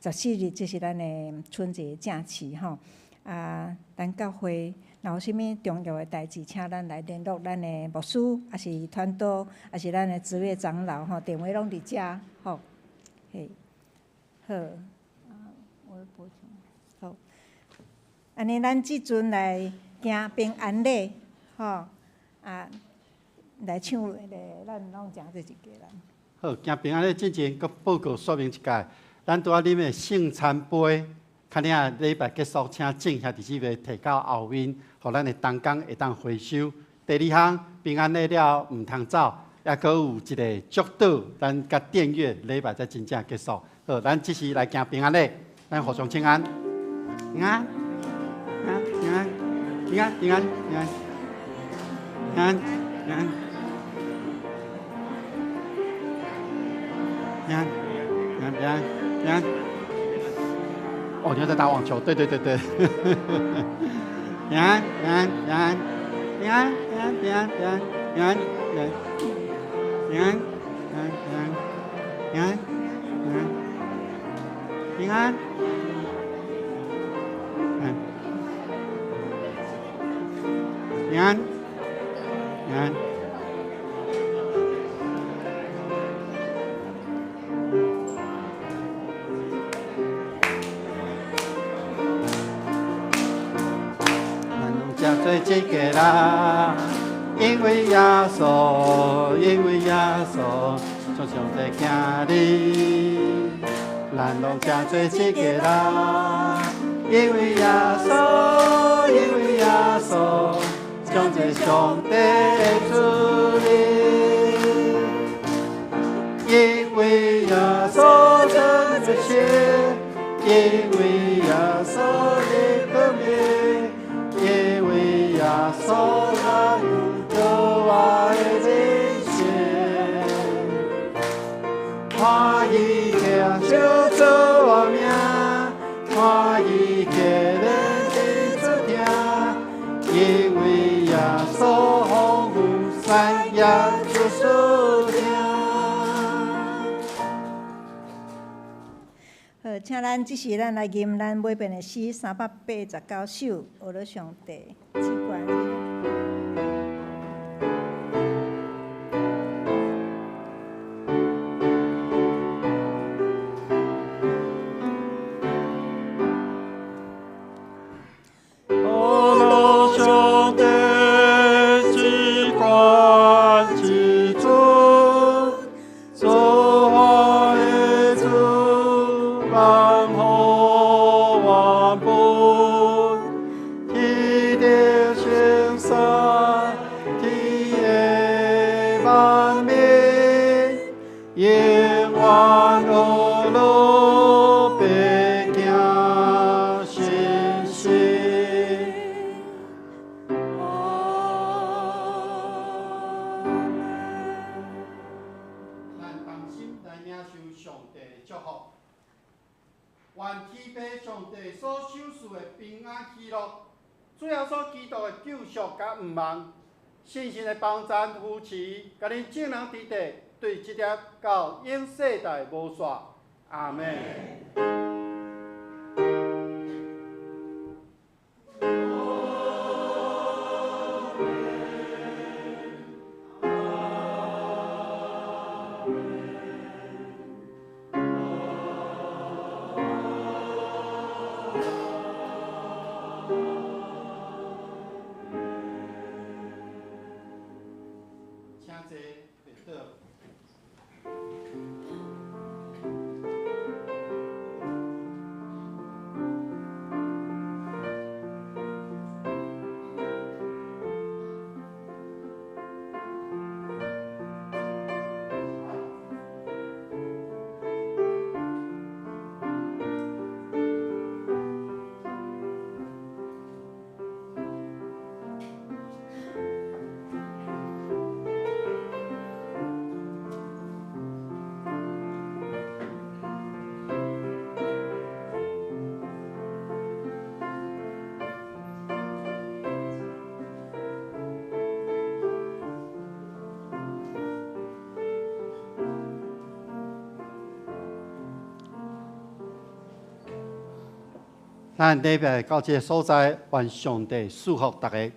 14日，这是咱的春节假期吼。啊，咱教会若有啥物重要的代志，请咱来联络咱的牧师，也是传道，也是咱的职业长老吼，电话拢伫遮吼。嘿，好，我补充好。安尼，咱即阵来行平安礼吼啊。来唱个，咱拢诚侪一家人。好，行平安礼之前，佮报告说明一下，咱拄仔啉的圣餐杯，看你啊礼拜结束，请正兄弟姊妹摕到后面，互咱的同工会当回收。第2项，平安礼了毋通走，也佮有一个祝祷，咱甲订阅礼拜才真正结束。好，咱即时来行平安礼，咱互相请安，平安，平安，平安，平安，平安，平安，平安，平安。平安，平安，平安，平安。哦，你要在打网球？对对对对。平安，平安，平安，平安，平安，平安，平安，平安，平安，平安，平安，平安，平安，平安，平安。做一个人，因为耶稣，因为耶稣，从上帝行你，咱拢正做一个人，因为耶稣，因为耶稣，从这上帝的主里，因为耶稣真这些，因为耶稣的革命。因为耶稣他有我的一切，看伊行就做我命，看伊给人的主听，因为耶稣丰富山野主属听。好，请咱即时咱来吟咱尾边的诗389首，学了上帝之冠。信心的帮咱扶持，甲恁众人伫地，对这粒到永世代无煞。阿门。咱礼拜到这个所在，愿上帝祝福大家。